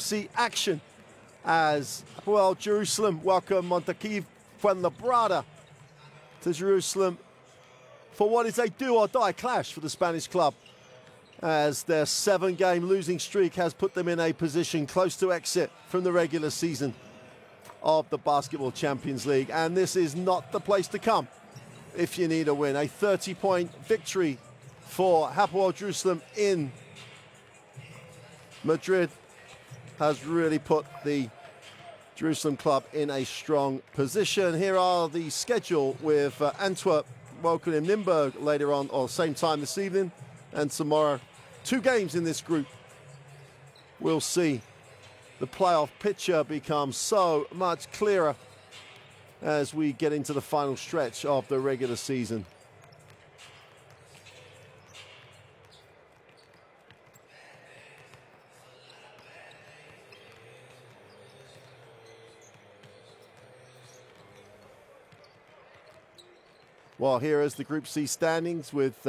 C action as Hapoel Jerusalem welcome Montakit Fuenlabrada to Jerusalem for what is a do-or-die clash for the Spanish club, as their 7-game losing streak has put them in a position close to exit from the regular season of the Basketball Champions League. And this is not the place to come if you need a win. A 30-point victory for Hapoel Jerusalem in Madrid has really put the Jerusalem club in a strong position. Here are the schedule with Antwerp welcoming Nymburk later on, or same time this evening, and tomorrow. 2 games in this group. We'll see the playoff picture become so much clearer as we get into the final stretch of the regular season. Well, here is the Group C standings with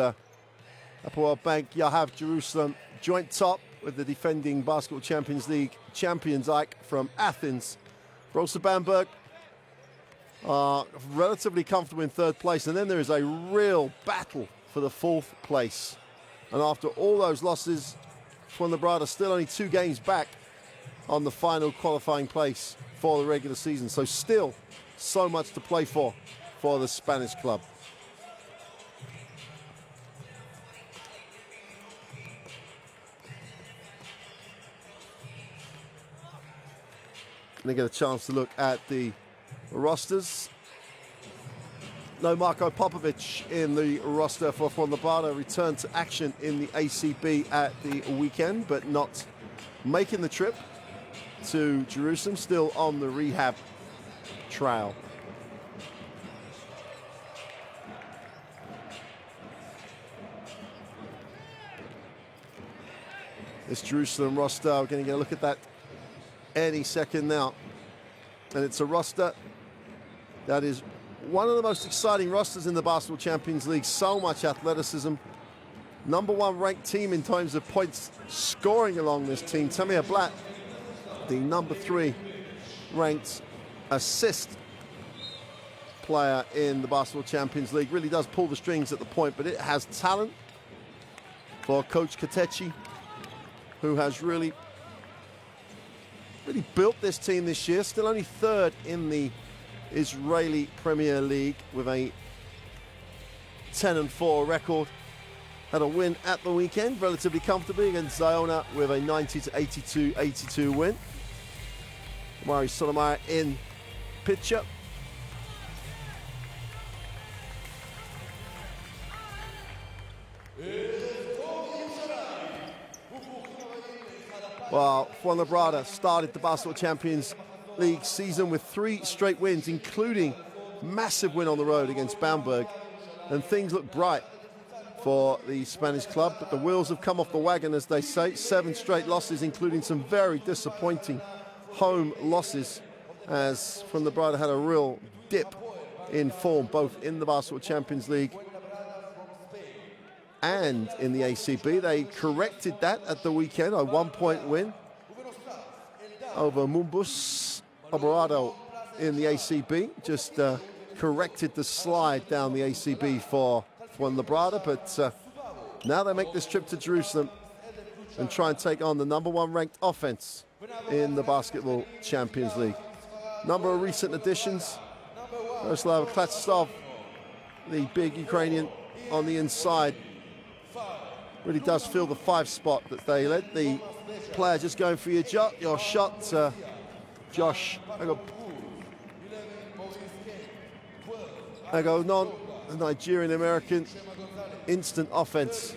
Hapoel Bank, Yahav, Jerusalem joint top with the defending Basketball Champions League champions Ike from Athens. Borussia Bamberg are relatively comfortable in 3rd place, and then there is a real battle for the 4th place. And after all those losses, Fuenlabrada still only 2 games back on the final qualifying place for the regular season. So still so much to play for the Spanish club. Going to get a chance to look at the rosters. No Marko Popovic in the roster for Fuenlabrada. Returned to action in the ACB at the weekend, but not making the trip to Jerusalem, still on the rehab trail. This Jerusalem roster, we're going to get a look at that any second now. And it's a roster that is one of the most exciting rosters in the Basketball Champions League. So much athleticism. #1 ranked team in terms of points scoring along this team. Tamir Blatt, the #3 ranked assist player in the Basketball Champions League. Really does pull the strings at the point, but it has talent for Coach Katechi, who has really built this team this year. Still only 3rd in the Israeli Premier League with a 10-4 record. Had a win at the weekend, relatively comfortably against Ziona with a 90-82 win. Mari Sotomayor in picture. Well, Fuenlabrada started the Basketball Champions League season with 3 straight wins, including massive win on the road against Bamberg. And things look bright for the Spanish club, but the wheels have come off the wagon, as they say. 7 straight losses, including some very disappointing home losses, as Fuenlabrada had a real dip in form, both in the Basketball Champions League and in the ACB. They corrected that at the weekend, a 1-point win over Mumbus Oberado in the ACB. Just corrected the slide down the ACB for Fuenlabrada, but now they make this trip to Jerusalem and try and take on the #1 ranked offense in the Basketball Champions League. Number of recent additions: Miroslav Klatstov, the big Ukrainian on the inside, really does fill the 5 spot that they let the player just going for your shot. Josh Agonon, the Nigerian-American, instant offense.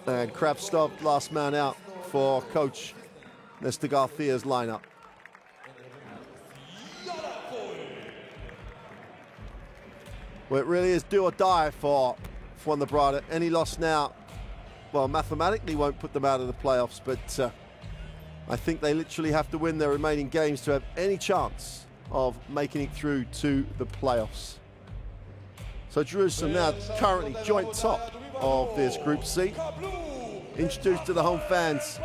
And Kravstov, last man out for Coach Nestor Garcia's lineup. Well, it really is do or die for Fuenlabrada. Any loss now, well, mathematically won't put them out of the playoffs, but I think they literally have to win their remaining games to have any chance of making it through to the playoffs. So Jerusalem now currently joint top of this Group C. introduced to the home fans.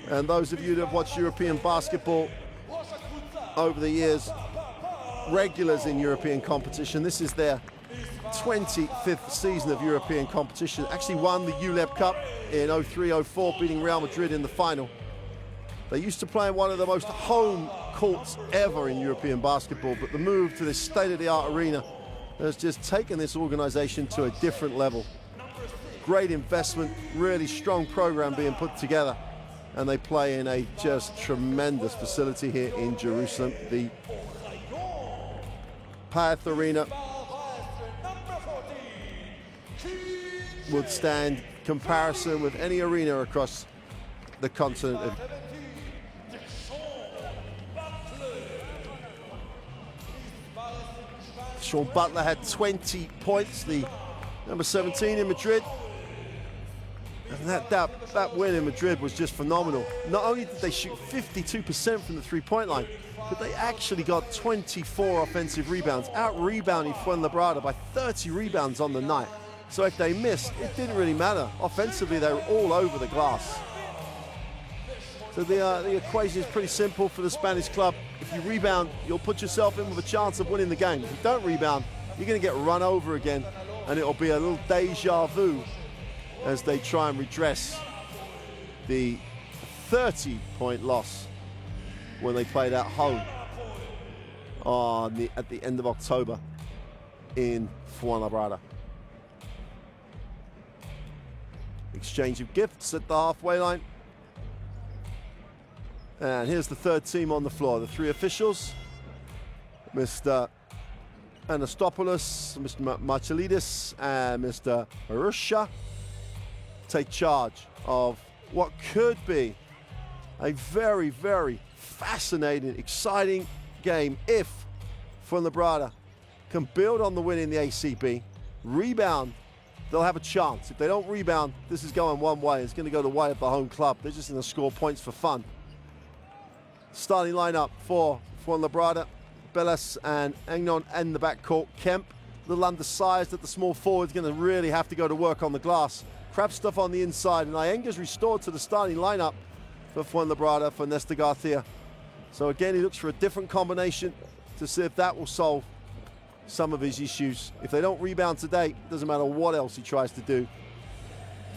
And those of you that have watched European basketball over the years, regulars in European competition, this is their 25th season of European competition. Actually won the ULEB Cup in 03-04, beating Real Madrid in the final. They used to play in one of the most home courts ever in European basketball, but the move to this state-of-the-art arena has just taken this organization to a different level. Great investment, really strong program being put together, and they play in a just tremendous facility here in Jerusalem. The Path Arena would stand comparison with any arena across the continent of Sean Butler had 20 points, the number 17 in Madrid. And that win in Madrid was just phenomenal. Not only did they shoot 52% from the three-point line, but they actually got 24 offensive rebounds, out-rebounding Fuenlabrada by 30 rebounds on the night. So if they missed, it didn't really matter. Offensively, they were all over the glass. So the equation is pretty simple for the Spanish club. If you rebound, you'll put yourself in with a chance of winning the game. If you don't rebound, you're going to get run over again, and it'll be a little deja vu as they try and redress the 30-point loss when they played at home at the end of October in Fuenlabrada. Exchange of gifts at the halfway line. And here's the third team on the floor. The three officials, Mr. Anastopoulos, Mr. Marchelidis, and Mr. Rusha, take charge of what could be a very, very fascinating, exciting game if Fuenlabrada can build on the win in the ACB, rebound, they'll have a chance. If they don't rebound, this is going one way. It's going to go the way of the home club. They're just going to score points for fun. Starting lineup for Fuenlabrada, Bellas and Agnon in the backcourt. Kemp, a little undersized at the small forward, is going to really have to go to work on the glass. Crap stuff on the inside, and Iyenga's restored to the starting lineup for Fuenlabrada for Nestor Garcia. So again, he looks for a different combination to see if that will solve some of his issues. If they don't rebound today, it doesn't matter what else he tries to do,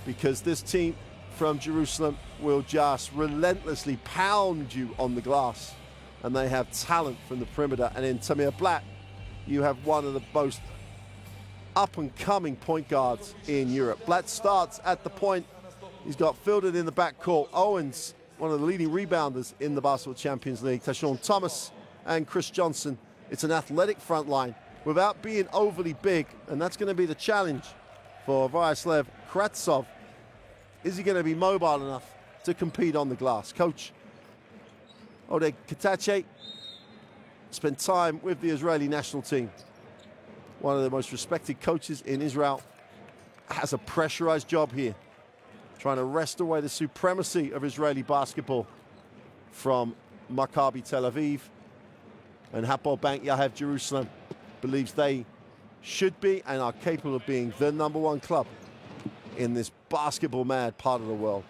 because this team from Jerusalem will just relentlessly pound you on the glass, and they have talent from the perimeter. And in Tamir Blatt, you have one of the most up-and-coming point guards in Europe. Blatt starts at the point. He's got fielded in the backcourt. Owens, one of the leading rebounders in the Basketball Champions League. Tashawn Thomas and Chris Johnson. It's an athletic front line without being overly big, and that's going to be the challenge for Vyacheslav Kratsov. Is he going to be mobile enough to compete on the glass? Coach Oded Katache spent time with the Israeli national team. One of the most respected coaches in Israel, has a pressurized job here, trying to wrest away the supremacy of Israeli basketball from Maccabi Tel Aviv. And Hapoel Bank Yahav Jerusalem believes they should be and are capable of being the #1 club in this basketball-mad part of the world.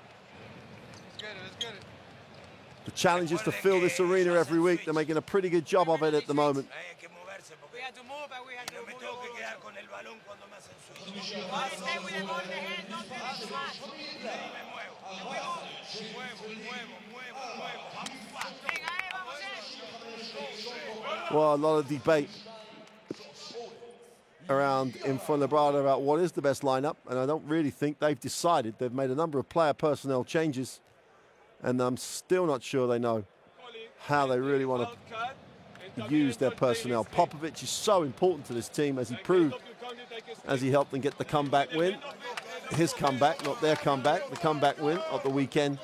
The challenge is to fill this arena every week. They're making a pretty good job of it at the moment. Well, a lot of debate around in Fuenlabrada about what is the best lineup, and I don't really think they've decided. They've made a number of player personnel changes, and I'm still not sure they know how they really want to use their personnel. Popovic is so important to this team, as he proved, as he helped them get the comeback win. His comeback, not their comeback, the comeback win of the weekend.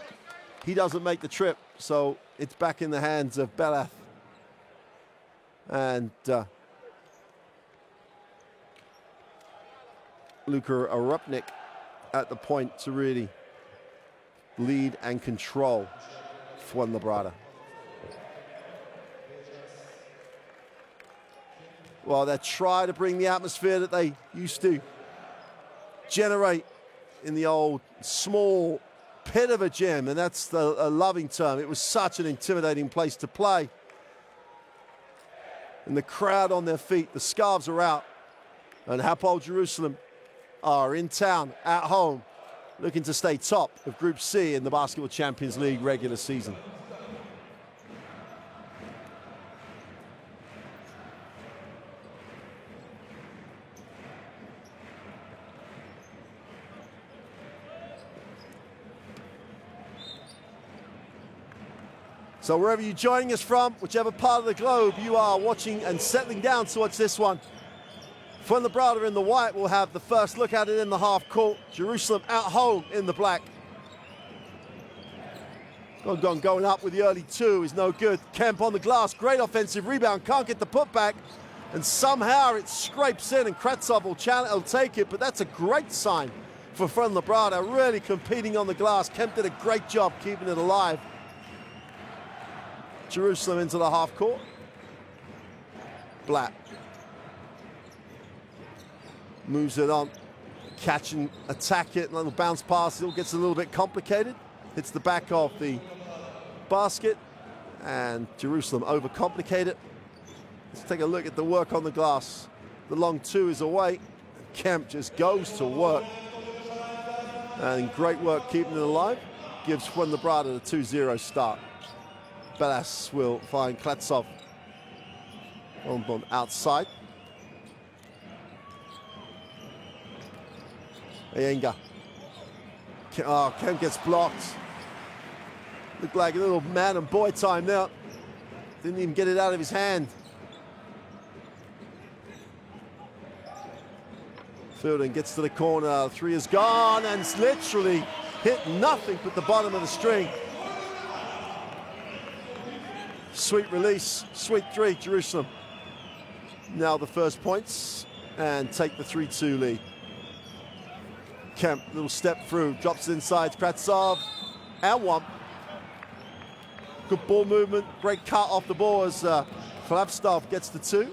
He doesn't make the trip, so it's back in the hands of Belath. And Luka Arupnik at the point to really lead and control Fuenlabrada. Well, they try to bring the atmosphere that they used to generate in the old small pit of a gym, and that's a loving term. It was such an intimidating place to play. And the crowd on their feet, the scarves are out, and Hapoel Jerusalem are in town, at home, looking to stay top of Group C in the Basketball Champions League regular season. So wherever you're joining us from, whichever part of the globe you are watching and settling down to watch this one, Fuenlabrada in the white will have the first look at it in the half court. Jerusalem at home in the black. Going up with the early two is no good. Kemp on the glass, great offensive rebound, can't get the putback, and somehow it scrapes in, and Kratsov will take it, but that's a great sign for Fuenlabrada, really competing on the glass. Kemp did a great job keeping it alive. Jerusalem into the half court. Blatt moves it on, catch and attack it, a little bounce pass, it all gets a little bit complicated. Hits the back of the basket, and Jerusalem overcomplicated. Let's take a look at the work on the glass. The long two is away. Kemp just goes to work. And great work keeping it alive. Gives Fuenlabrada the 2-0 start. Belas will find Klatsov on outside. Ayenga. Oh, Kemp gets blocked. Looked like a little man and boy time now. Didn't even get it out of his hand. Fielding gets to the corner. Three is gone, and it's literally hit nothing but the bottom of the string. Sweet release, sweet three, Jerusalem. Now the first points and take the 3-2 lead. Kemp, little step through, drops it inside, Kratsov, and one. Good ball movement, great cut off the ball as Flavstov gets the two.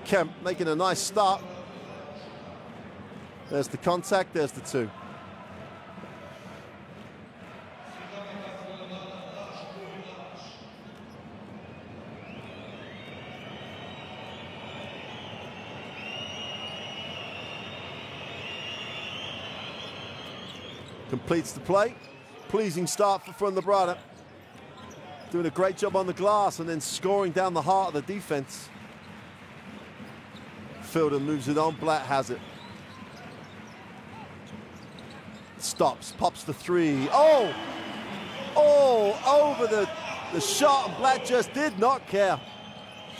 Kemp making a nice start. There's the contact, there's the two. Completes the play. Pleasing start for Fuenlabrada. Doing a great job on the glass and then scoring down the heart of the defense. Fielder moves it on. Blatt has it. Stops, pops the three. Oh, over the shot, and Blatt just did not care.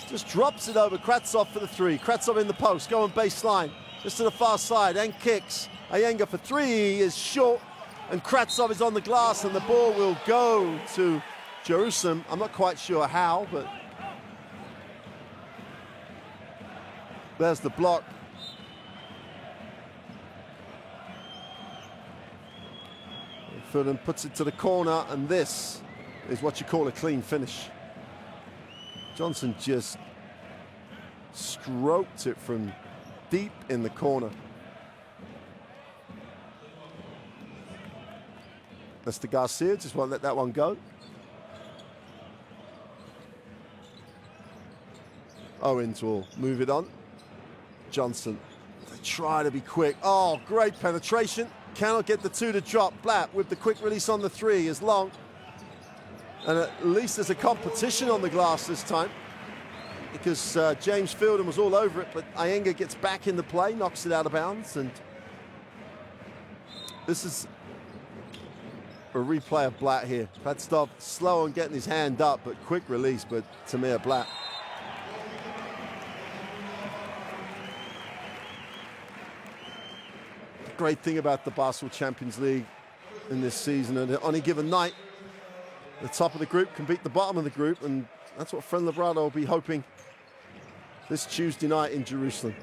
Just drops it over Kratsov for the three. Kratsov in the post, going baseline, just to the far side, and kicks. Ayenga for three is short, and Kratsov is on the glass, and the ball will go to Jerusalem. I'm not quite sure how, but there's the block. Fulham puts it to the corner, and this is what you call a clean finish. Johnson just stroked it from deep in the corner. That's the Garcia, just won't let that one go. Owens will move it on. Johnson, they try to be quick. Oh, great penetration. Cannot get the two to drop. Blatt with the quick release on the three is long. And at least there's a competition on the glass this time, because James Fielden was all over it, but Ayenga gets back in the play, knocks it out of bounds, and this is a replay of Blatt here. Fladstov slow on getting his hand up, but quick release, but Tamir Blatt. The great thing about the Basketball Champions League in this season, and on a given night, the top of the group can beat the bottom of the group, and that's what Fuenlabrada will be hoping this Tuesday night in Jerusalem.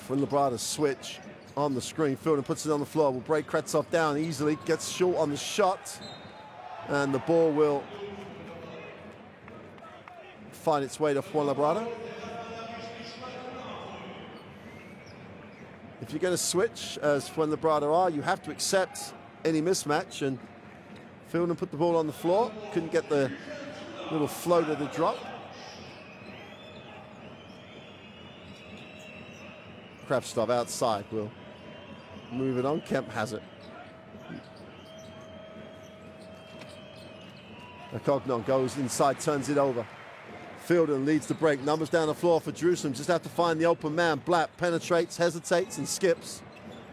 Fuenlabrada's switch on the screen. Fielden puts it on the floor, will break Kratsov down easily, gets short on the shot, and the ball will find its way to Fuenlabrada. If you're going to switch, as Fuenlabrada are, you have to accept any mismatch. And Fielden put the ball on the floor. Couldn't get the little floater to drop. Kravtsov outside will move it on. Kemp has it. Cognon goes inside, turns it over. Fielden leads the break. Numbers down the floor for Jerusalem. Just have to find the open man. Blatt penetrates, hesitates, and skips.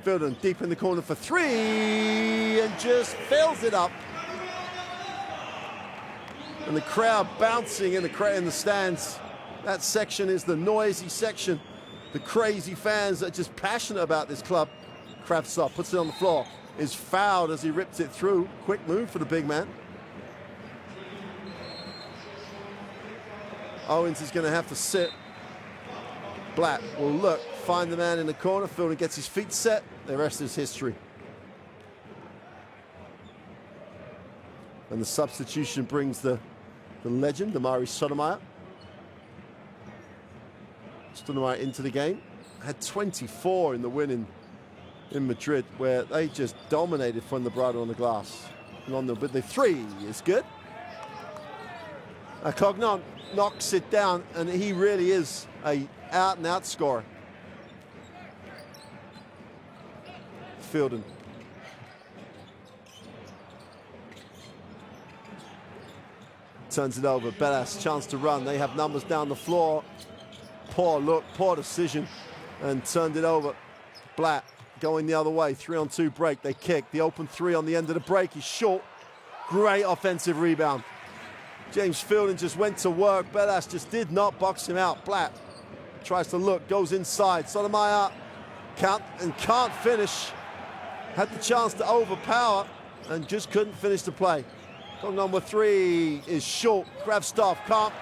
Fielden deep in the corner for three and just fills it up. And the crowd bouncing in the stands. That section is the noisy section. The crazy fans that are just passionate about this club. Kravtsov puts it on the floor. Is fouled as he rips it through. Quick move for the big man. Owens is going to have to sit. Blatt will look, find the man in the corner. Fielden gets his feet set. The rest is history. And the substitution brings the legend, Amari Sotomayor. Sotomayor into the game. Had 24 in the win in Madrid, where they just dominated Fuenlabrada on the glass. And but the three is good. Cognon knocks it down, and he really is a out-and-out scorer. Fielden. Turns it over. Bellas, chance to run. They have numbers down the floor. Poor look, poor decision, and turned it over. Blatt going the other way. 3-on-2 break. They kick. The open three on the end of the break. He's short. Great offensive rebound. James Fielden just went to work. Bellas just did not box him out. Blatt tries to look, goes inside. Sotomayor can't finish. Had the chance to overpower and just couldn't finish the play. Number three is short. Kravtsov can't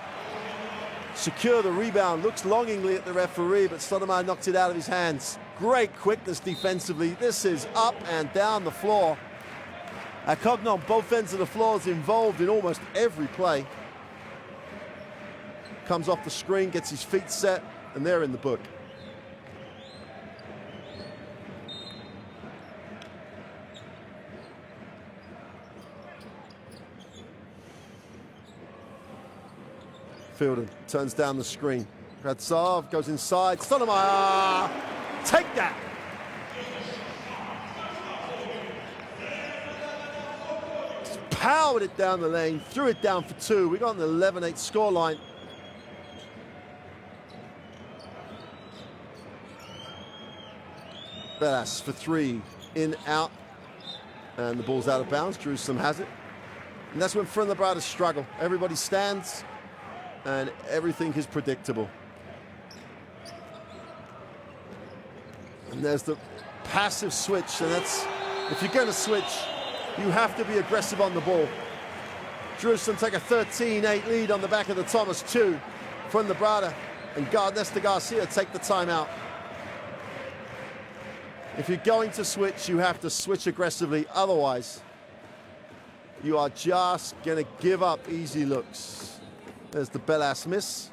secure the rebound. Looks longingly at the referee, but Sotomayor knocked it out of his hands. Great quickness defensively. This is up and down the floor. Cognon, both ends of the floor, is involved in almost every play. Comes off the screen, gets his feet set, and they're in the book. Fielden turns down the screen. Kravtsov goes inside. Sotomayor, take that! Powered it down the lane, threw it down for two. We got on the 11-8 scoreline. Bellas for three, in, out, and the ball's out of bounds. Jerusalem has it. And that's when Fuenlabrada struggle. Everybody stands, and everything is predictable. And there's the passive switch, and that's, if you're going to switch, you have to be aggressive on the ball. Jerusalem take a 13-8 lead on the back of the Thomas 2. Fuenlabrada and guard Nestor Garcia take the timeout. If you're going to switch, you have to switch aggressively. Otherwise, you are just going to give up easy looks. There's the Bellas miss.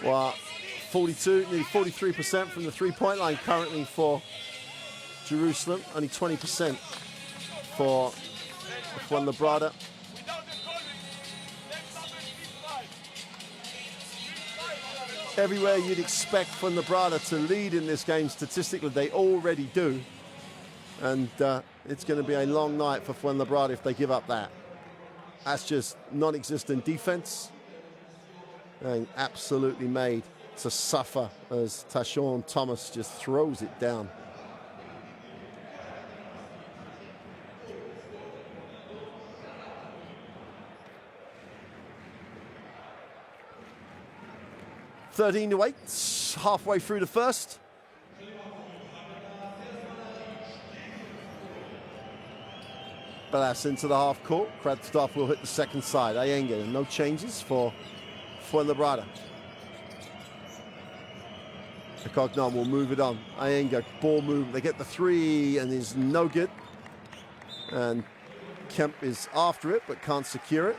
Well, 42, nearly 43% from the three-point line currently for Jerusalem. Only 20% for Fuenlabrada. Everywhere you'd expect Fuenlabrada to lead in this game statistically, they already do. And it's going to be a long night for Fuenlabrada if they give up that. That's just non-existent defense. And absolutely made to suffer as Tashon Thomas just throws it down. (13 to 8), halfway through the first. Belas into the half court. Kravtsov will hit the second side. Ayenga, no changes for Fuenlabrada. The Cognon will move it on. Ayenga, ball move. They get the three and is no good. And Kemp is after it but can't secure it.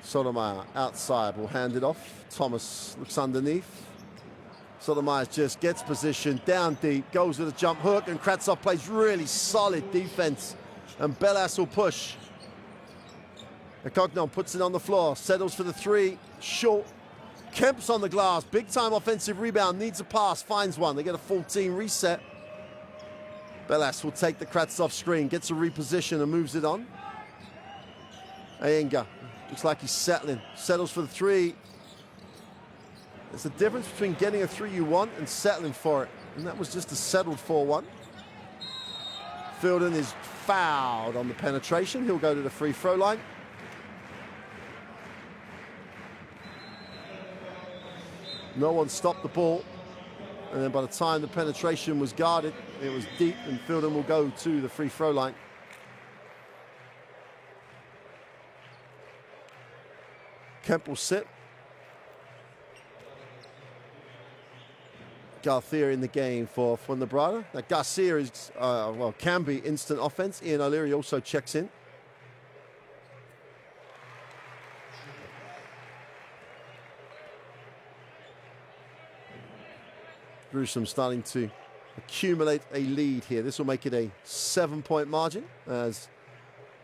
Sotomayor outside will hand it off. Thomas looks underneath. Sotomayor just gets position down deep, goes with a jump hook, and Kravtsov plays really solid defense. And Belas will push. Cognon puts it on the floor, settles for the three, short. Kemp's on the glass, big time offensive rebound, needs a pass, finds one. They get a 14 reset. Belas will take the Kravtsov screen, gets a reposition and moves it on. Ayenga, looks like he's settling, settles for the three. There's a difference between getting a three you want and settling for it. And that was just a settled 4-1. Fielden is fouled on the penetration. He'll go to the free throw line. No one stopped the ball. And then by the time the penetration was guarded, it was deep, and Fielden will go to the free throw line. Kemp will sit. Garcia in the game for Fuenlabrada. Now Garcia is, can be instant offense. Ian O'Leary also checks in. Jerusalem starting to accumulate a lead here. This will make it a 7-point margin as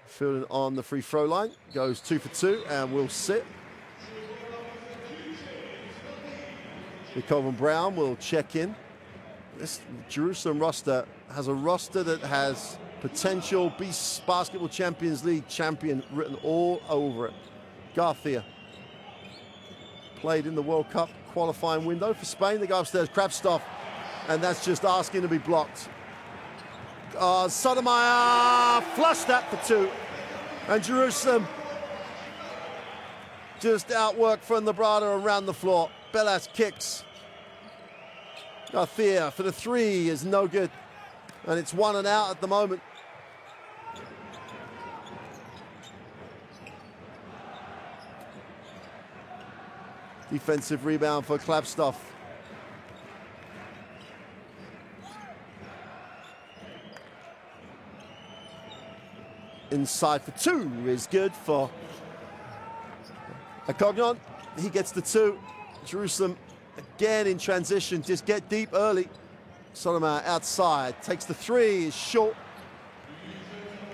Fielden on the free throw line. Goes 2 for 2 and will sit. Jacob Brown will check in. This Jerusalem roster has a roster that has potential Basketball Champions League champion written all over it. Garcia played in the World Cup qualifying window for Spain. They go upstairs, Kravtsov, and that's just asking to be blocked. Sotomayor flushed that for 2. And Jerusalem just outworked Fuenlabrada around the floor. Belas kicks. Garcia for the 3 is no good. And it's 1 and out at the moment. Defensive rebound for Kravtsov. Inside for 2 is good for Cognon. He gets the 2. Jerusalem again in transition, just get deep early. Sotomayor outside, takes the 3, is short.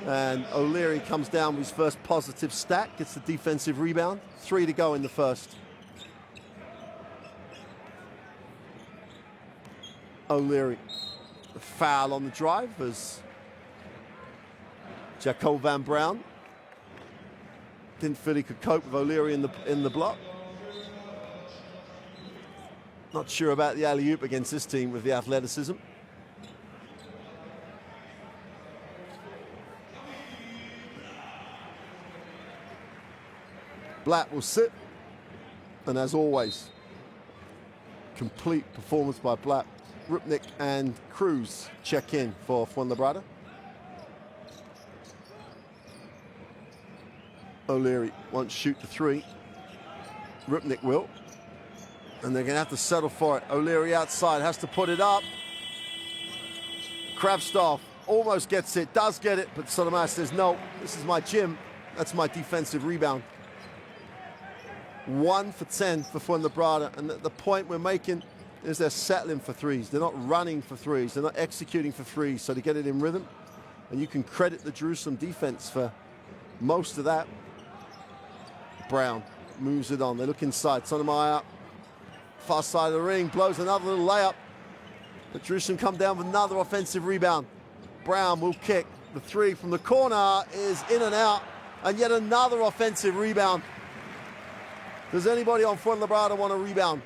And O'Leary comes down with his first positive stat, gets the defensive rebound. 3 to go in the first. O'Leary, the foul on the drive as Jacob Van Brown didn't feel he could cope with O'Leary in the block. Not sure about the alley-oop against this team with the athleticism. Blatt will sit, and as always, complete performance by Blatt. Rupnik and Cruz check in for Fuenlabrada. O'Leary won't shoot the 3. Rupnik will. And they're going to have to settle for it. O'Leary outside, has to put it up. Kravtsov almost gets it, does get it, but Sotomayor says, no, this is my gym. That's my defensive rebound. 1 for 10 for Fuenlabrada. And the point we're making is they're settling for 3s. They're not running for 3s. They're not executing for 3s, so they get it in rhythm. And you can credit the Jerusalem defense for most of that. Brown moves it on. They look inside. Sotomayor, far side of the ring, blows another little layup. But Jerusalem come down with another offensive rebound. Brown will kick. The 3 from the corner is in and out. And yet another offensive rebound. Does anybody on Fuenlabrada want to rebound?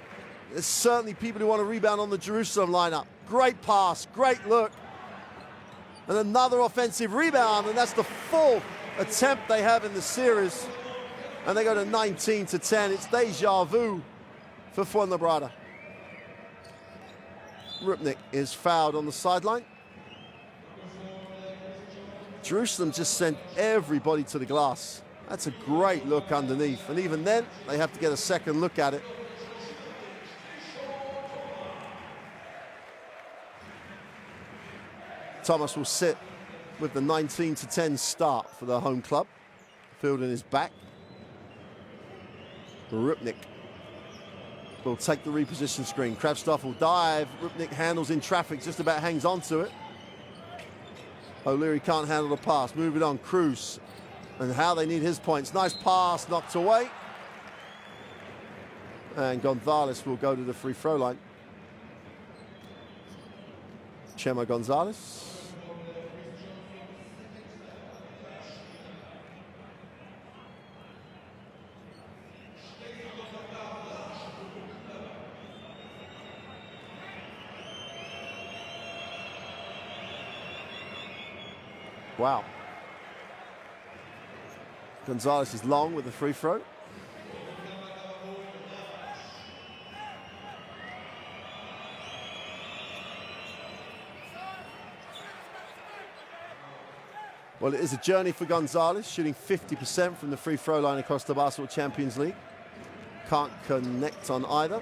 There's certainly people who want to rebound on the Jerusalem lineup. Great pass, great look. And another offensive rebound, and that's the 4th attempt they have in the series. And they go to 19 to 10. It's deja vu for Fuenlabrada. Rupnik is fouled on the sideline. Jerusalem just sent everybody to the glass. That's a great look underneath. And even then, they have to get a second look at it. Thomas will sit with the 19-10 start for the home club. Field in his back. Rupnik will take the reposition screen. Kravtsov will dive. Rupnik handles in traffic, just about hangs on to it. O'Leary can't handle the pass. Move it on. Cruz. And how they need his points. Nice pass, knocked away. And Gonzalez will go to the free throw line. Chema Gonzalez. Wow. Gonzalez is long with the free throw. Well, it is a journey for Gonzalez, shooting 50% from the free throw line across the Basketball Champions League. Can't connect on either.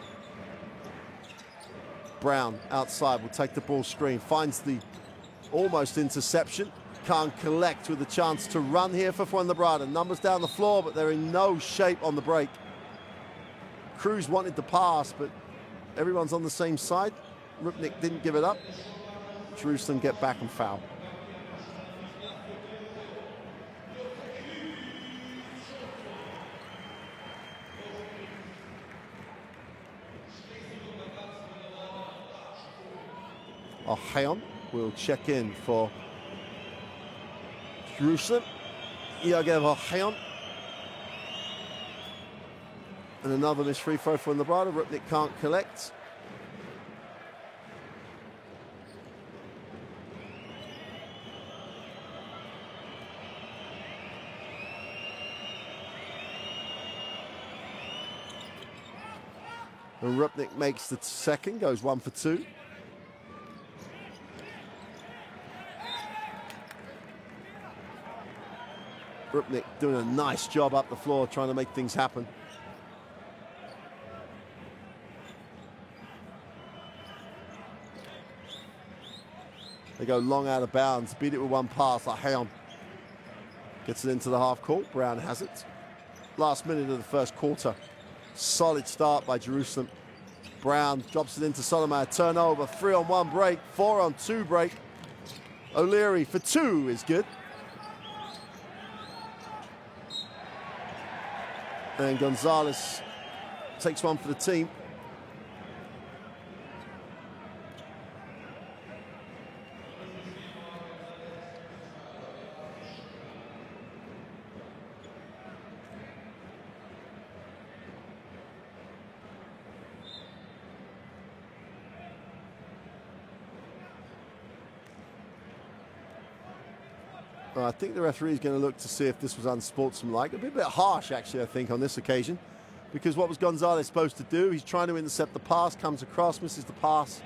Brown outside will take the ball screen, finds the almost interception. Can't collect with a chance to run here for Fuenlabrada. Numbers down the floor, but they're in no shape on the break. Cruz wanted the pass, but everyone's on the same side. Rupnik didn't give it up. Jerusalem get back and foul. Hapoel will check in for Jerusalem. Yahav Hapoel. And another missed free throw for Fuenlabrada. Rupnik can't collect. And Rupnik makes the second, goes 1 for 2. Rupnik doing a nice job up the floor, trying to make things happen. They go long out of bounds, beat it with one pass. Hapoel gets it into the half court. Brown has it. Last minute of the first quarter. Solid start by Jerusalem. Brown drops it into Solomon. Turnover, 3-on-1 break, 4-on-2 break. O'Leary for 2 is good. And Gonzalez takes one for the team. I think the referee is going to look to see if this was unsportsmanlike. It'd be a bit harsh, actually, I think, on this occasion. Because what was Gonzalez supposed to do? He's trying to intercept the pass, comes across, misses the pass.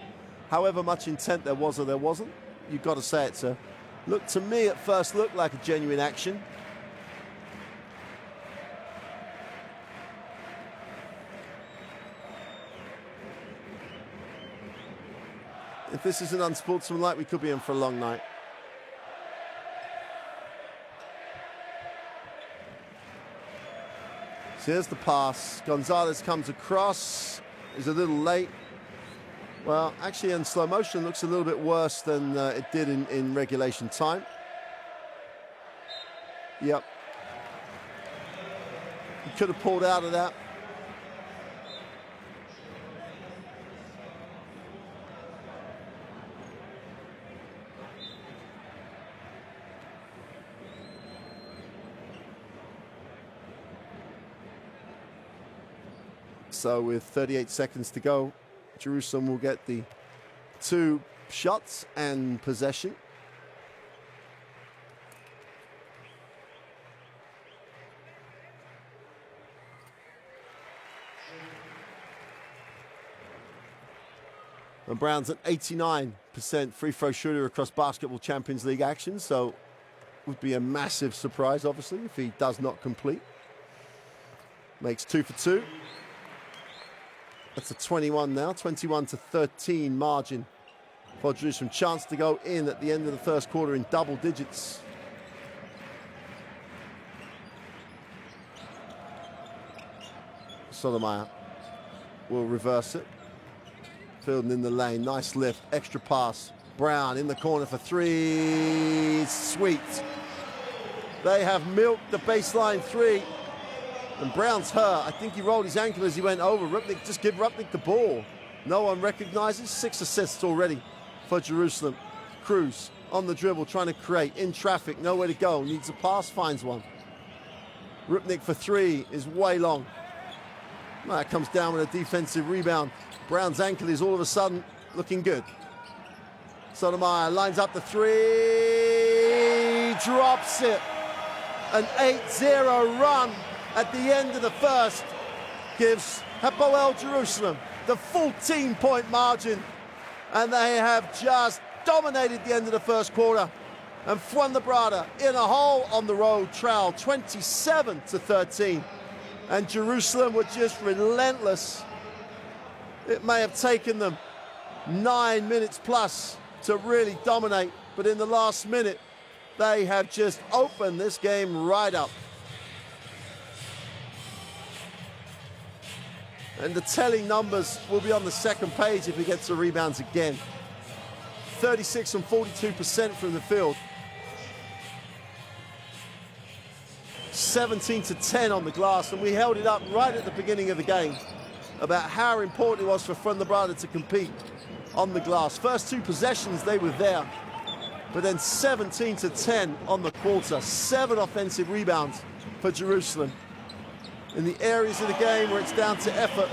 However much intent there was or there wasn't, you've got to say it's a look, to me, at first look like a genuine action. If this isn't unsportsmanlike, we could be in for a long night. So here's the pass. Gonzalez comes across. He's a little late. Well, actually, in slow motion, looks a little bit worse than it did in regulation time. Yep. He could have pulled out of that. So with 38 seconds to go, Jerusalem will get the 2 shots and possession. And Brown's an 89% free throw shooter across Basketball Champions League action, so it would be a massive surprise, obviously, if he does not complete. Makes 2 for 2. That's a 21 now, 21-13 margin for Jerusalem. Chance to go in at the end of the first quarter in double digits. Sotomayor will reverse it. Fielding in the lane, nice lift, extra pass. Brown in the corner for three, sweet. They have milked the baseline three. And Brown's hurt. I think he rolled his ankle as he went over. Rupnik, just give Rupnik the ball. No one recognizes. 6 assists already for Jerusalem. Cruz on the dribble, trying to create, in traffic, nowhere to go. Needs a pass, finds one. Rupnik for three is way long. That comes down with a defensive rebound. Brown's ankle is all of a sudden looking good. Sotomayor lines up the three, drops it. An 8-0 run at the end of the first gives Hapoel Jerusalem the 14-point margin, and they have just dominated the end of the first quarter. And Fuenlabrada in a hole on the road trail, 27-13. And Jerusalem were just relentless. It may have taken them 9 minutes plus to really dominate, but in the last minute, they have just opened this game right up. And the telling numbers will be on the second page if he gets the rebounds again. 36 and 42% from the field. 17-10 on the glass, and we held it up right at the beginning of the game about how important it was for Fuenlabrada to compete on the glass. First 2 possessions, they were there, but then 17-10 on the quarter. 7 offensive rebounds for Jerusalem. In the areas of the game where it's down to effort,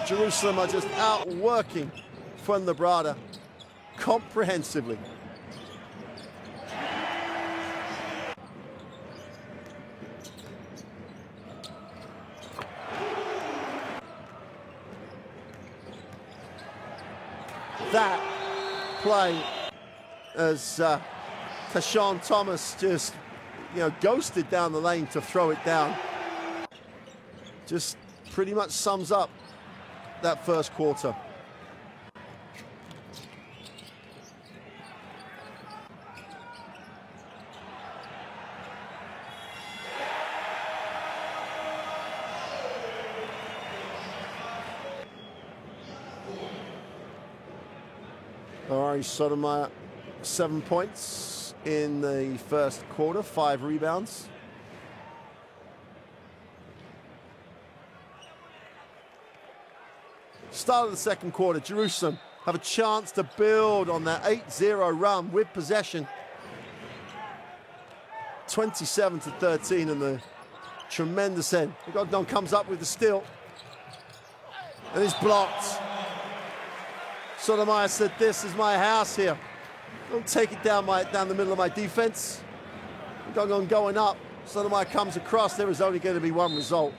Jerusalem are just outworking Fuenlabrada comprehensively. That play as Tashawn Thomas just, ghosted down the lane to throw it down. Just pretty much sums up that first quarter. Ari Sotomayor, 7 points in the first quarter, 5 rebounds. Start of the second quarter, Jerusalem have a chance to build on their 8-0 run with possession. 27-13 in the tremendous end. Bogdan comes up with the steal and is blocked. Sotomayor said, "This is my house here. Don't take it down the middle of my defense." Bogdan going up. Sotomayor comes across. There is only going to be one result.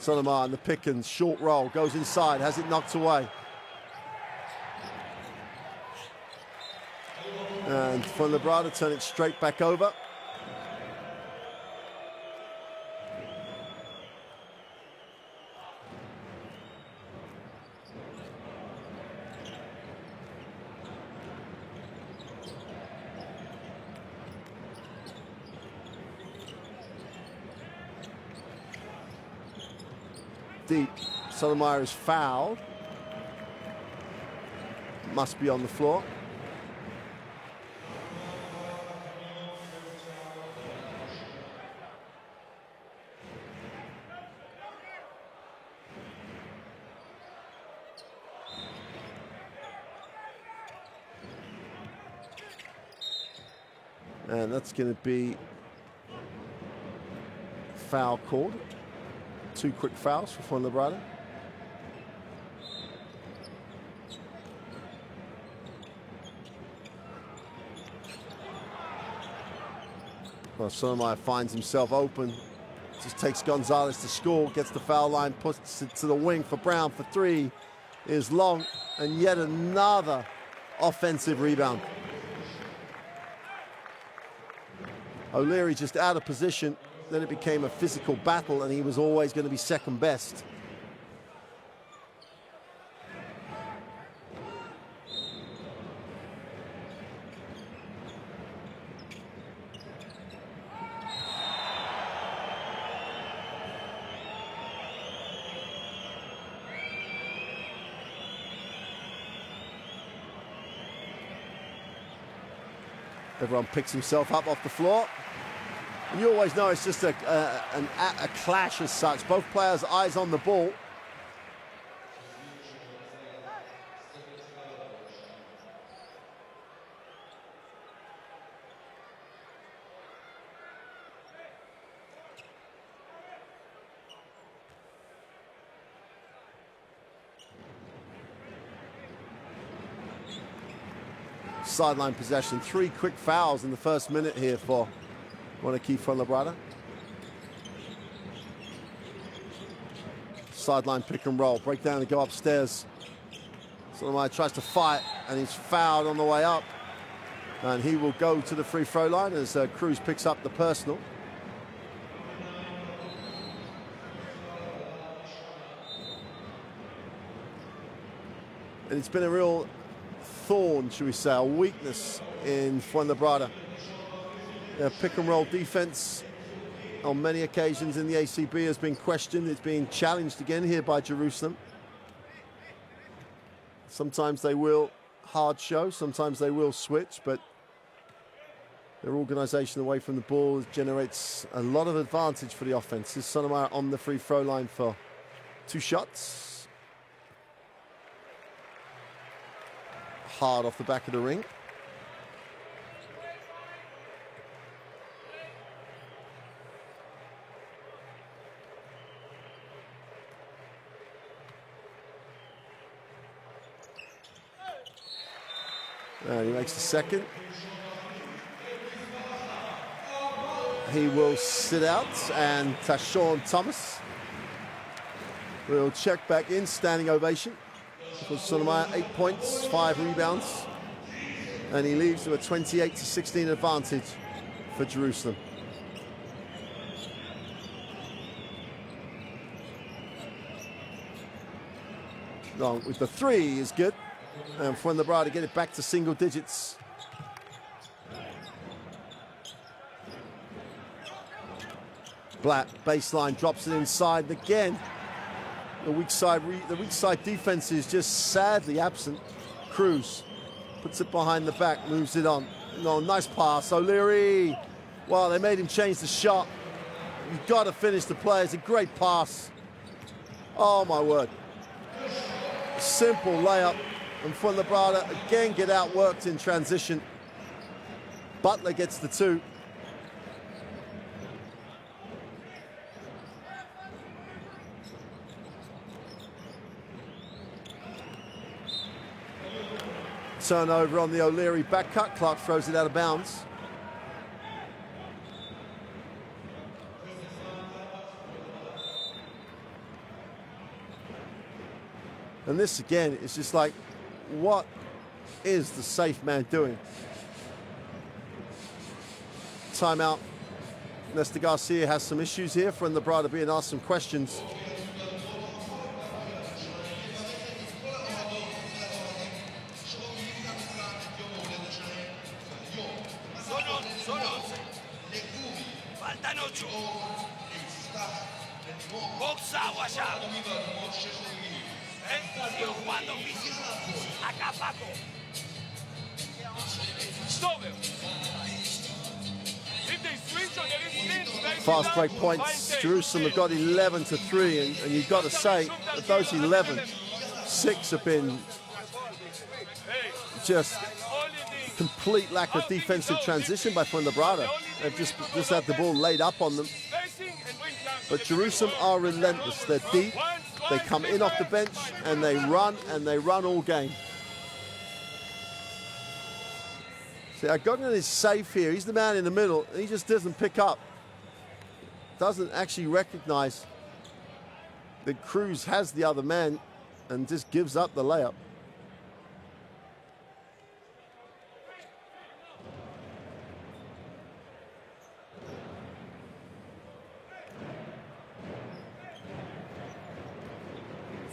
Sotomayor in the pick and short roll, goes inside, has it knocked away. And Fuenlabrada turn it straight back over. Deep. Sotomayor is fouled. Must be on the floor. And that's going to be foul called. 2 quick fouls for Fuenlabrada. Well, Sotomayor finds himself open. Just takes Gonzalez to score, gets the foul line, puts it to the wing for Brown for three. Is long, and yet another offensive rebound. O'Leary just out of position. Then it became a physical battle, and he was always going to be second best. Everyone picks himself up off the floor. And you always know it's just a clash as such. Both players' eyes on the ball. Sideline possession. 3 quick fouls in the first minute here for Montakit Fuenlabrada. Sideline pick and roll. Break down and go upstairs. Sotomayor tries to fight, and he's fouled on the way up. And he will go to the free throw line as Cruz picks up the personal. And it's been a real thorn, should we say, a weakness in Fuenlabrada. Pick and roll defense on many occasions in the ACB has been questioned. It's being challenged again here by Jerusalem. Sometimes they will hard show, sometimes they will switch, but their organization away from the ball generates a lot of advantage for the offense. Is Sotomayor on the free throw line for 2 shots. Hard off the back of the ring. And he makes the second. He will sit out, and Tashawn Thomas will check back in, standing ovation. For Sotomayor, 8 points, 5 rebounds, and he leaves with a 28-16 advantage for Jerusalem. Long with the 3 is good, and Fuenlabrada to get it back to single digits. Black baseline drops it inside, and again the weak side defense is just sadly absent. Cruz puts it behind the back, moves it on. No, nice pass, O'Leary. Wow, they made him change the shot. You've got to finish the play. It's a great pass. Oh my word. Simple layup, and Fuenlabrada again get outworked in transition. Butler gets the 2. Turnover on the O'Leary back cut. Clark throws it out of bounds. And this again is just like, what is the safe man doing? Timeout. Nesta Garcia has some issues here. Fuenlabrada being asked some questions. Fast break points. Jerusalem have got 11 to 3, and you've got to say that those 11, 6 have been just complete lack of defensive transition by Fuenlabrada. They've just had the ball laid up on them. But Jerusalem are relentless. They're deep. They come in off the bench and they run all game. See, Gognan is safe here. He's the man in the middle. And he just doesn't pick up. Doesn't actually recognize that Cruz has the other man and just gives up the layup.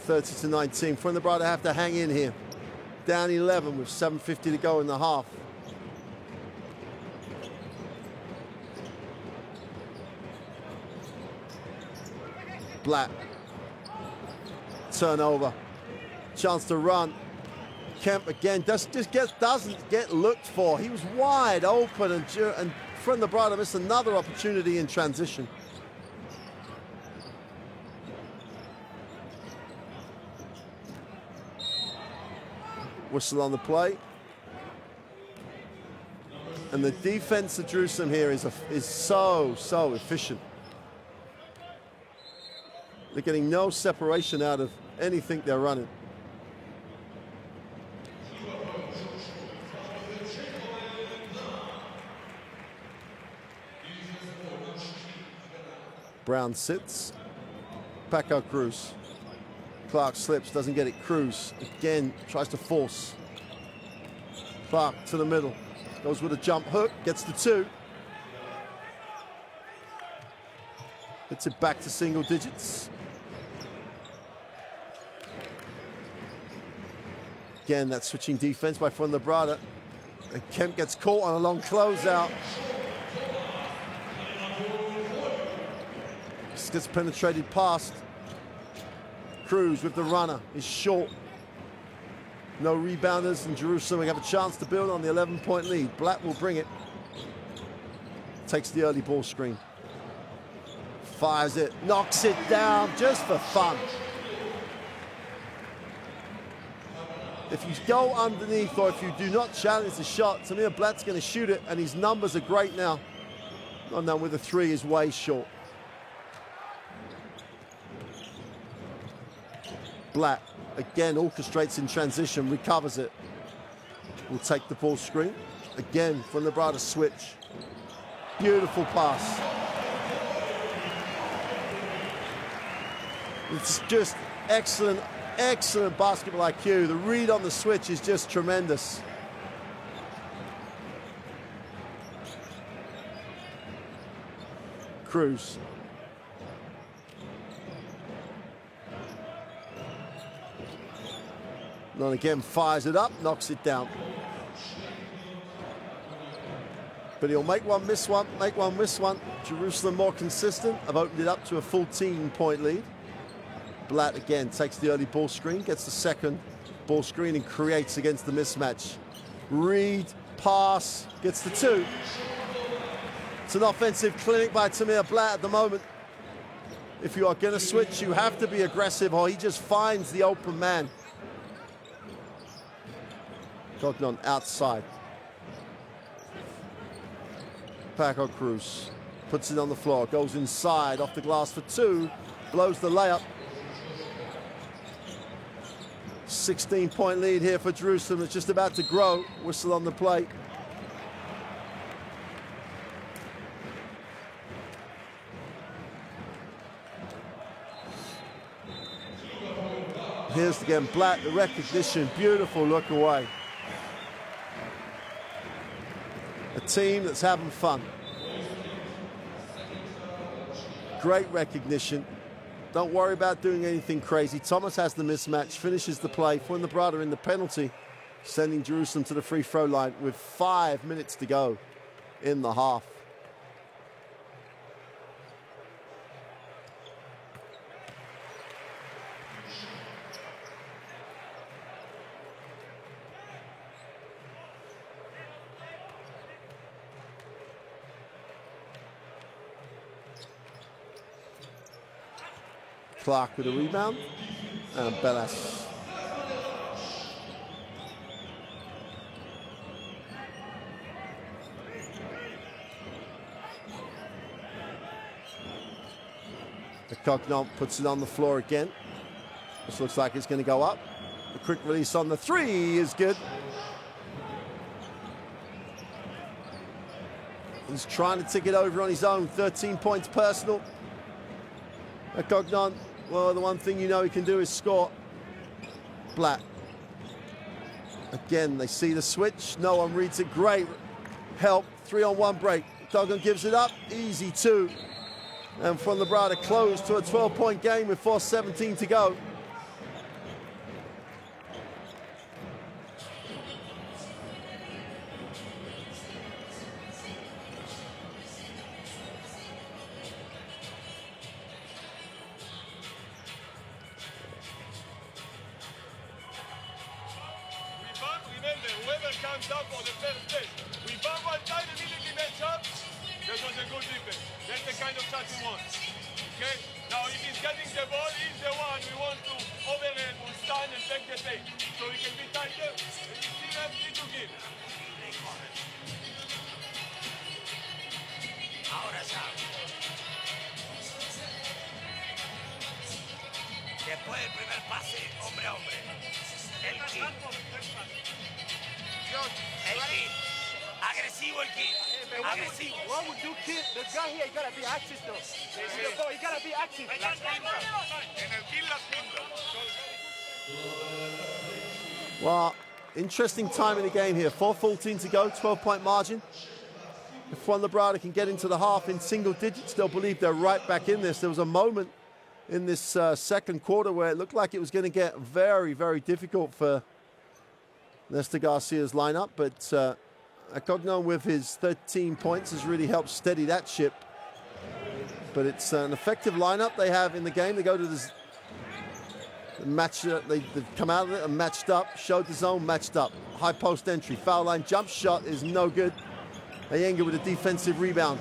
(30-19). Fuenlabrada have to hang in here. Down 11 with 7:50 to go in the half. Black. Turnover. Chance to run. Kemp again doesn't get looked for. He was wide open, and Fuenlabrada missed another opportunity in transition. Whistle on the play. And the defense of Jerusalem here is so efficient. They're getting no separation out of anything they're running. Brown sits. Paco Cruz. Clark slips, doesn't get it. Cruz again tries to force. Clark to the middle. Goes with a jump hook, gets the 2. Gets it back to single digits. Again, that switching defense by Fuenlabrada. And Kemp gets caught on a long closeout. Just gets penetrated past. Cruz with the runner is short. No rebounders, and Jerusalem have a chance to build on the 11-point lead. Black will bring it. Takes the early ball screen. Fires it, knocks it down just for fun. If you go underneath or if you do not challenge the shot, Tamir Blatt's going to shoot it, and his numbers are great now. Oh no, with a 3 is way short. Blatt again orchestrates in transition, recovers it. Will take the ball screen. Again, Fuenlabrada switch. Beautiful pass. It's just excellent basketball IQ. The read on the switch is just tremendous. Cruz. And again, fires it up, knocks it down. But he'll make one, miss one, make one, miss one. Jerusalem more consistent. I've opened it up to a 14-point lead. Blatt again takes the early ball screen, gets the second ball screen and creates against the mismatch. Read, pass, gets the 2. It's an offensive clinic by Tamir Blatt at the moment. If you are going to switch, you have to be aggressive, or he just finds the open man. Gognan outside. Paco Cruz puts it on the floor, goes inside, off the glass for 2, blows the layup. 16-point lead here for Jerusalem. It's just about to grow. Whistle on the play. Here's again Blatt, the recognition, beautiful look away. A team that's having fun. Great recognition. Don't worry about doing anything crazy. Thomas has the mismatch, finishes the play. Fuenlabrada in the penalty, sending Jerusalem to the free throw line with 5 minutes to go in the half. Clark with a rebound, and Bellas. Gognan puts it on the floor again. This looks like it's going to go up. The quick release on the 3 is good. He's trying to tick it over on his own. 13 points personal. Cognon, well, the one thing you know he can do is score. Blatt. Again, they see the switch. No one reads it. Great help. 3-on-1 break. Cognon gives it up. Easy 2. And Fuenlabrada closed to a 12-point game with 4:17 to go. Comes up for the first place. We bump one time, immediately match up. That was a good defense. That's the kind of shot we want. Okay? Now, if he's getting the ball, he's the one we want to overhead, will stand and take the take. So he can be tighter, and you see that, need to give. Ahora sabe. Después del primer pase, hombre a hombre. El kit. El kit. Agresivo el kit. Agresivo. What would you kid? The guy here, you gotta be active though. You gotta be active. En el kit las pintas. Well, interesting time in the game here. 4:14 to go, 12-point margin. If Fuenlabrada can get into the half in single digits, they'll believe they're right back in this. There was a moment in this second quarter where it looked like it was going to get very, very difficult for Nestor Garcia's lineup, but Cognon with his 13 points has really helped steady that ship. But it's an effective lineup they have in the game. They go to this match, they've come out of it and matched up, showed the zone, matched up. High post entry, foul line jump shot is no good. Ayenga with a defensive rebound.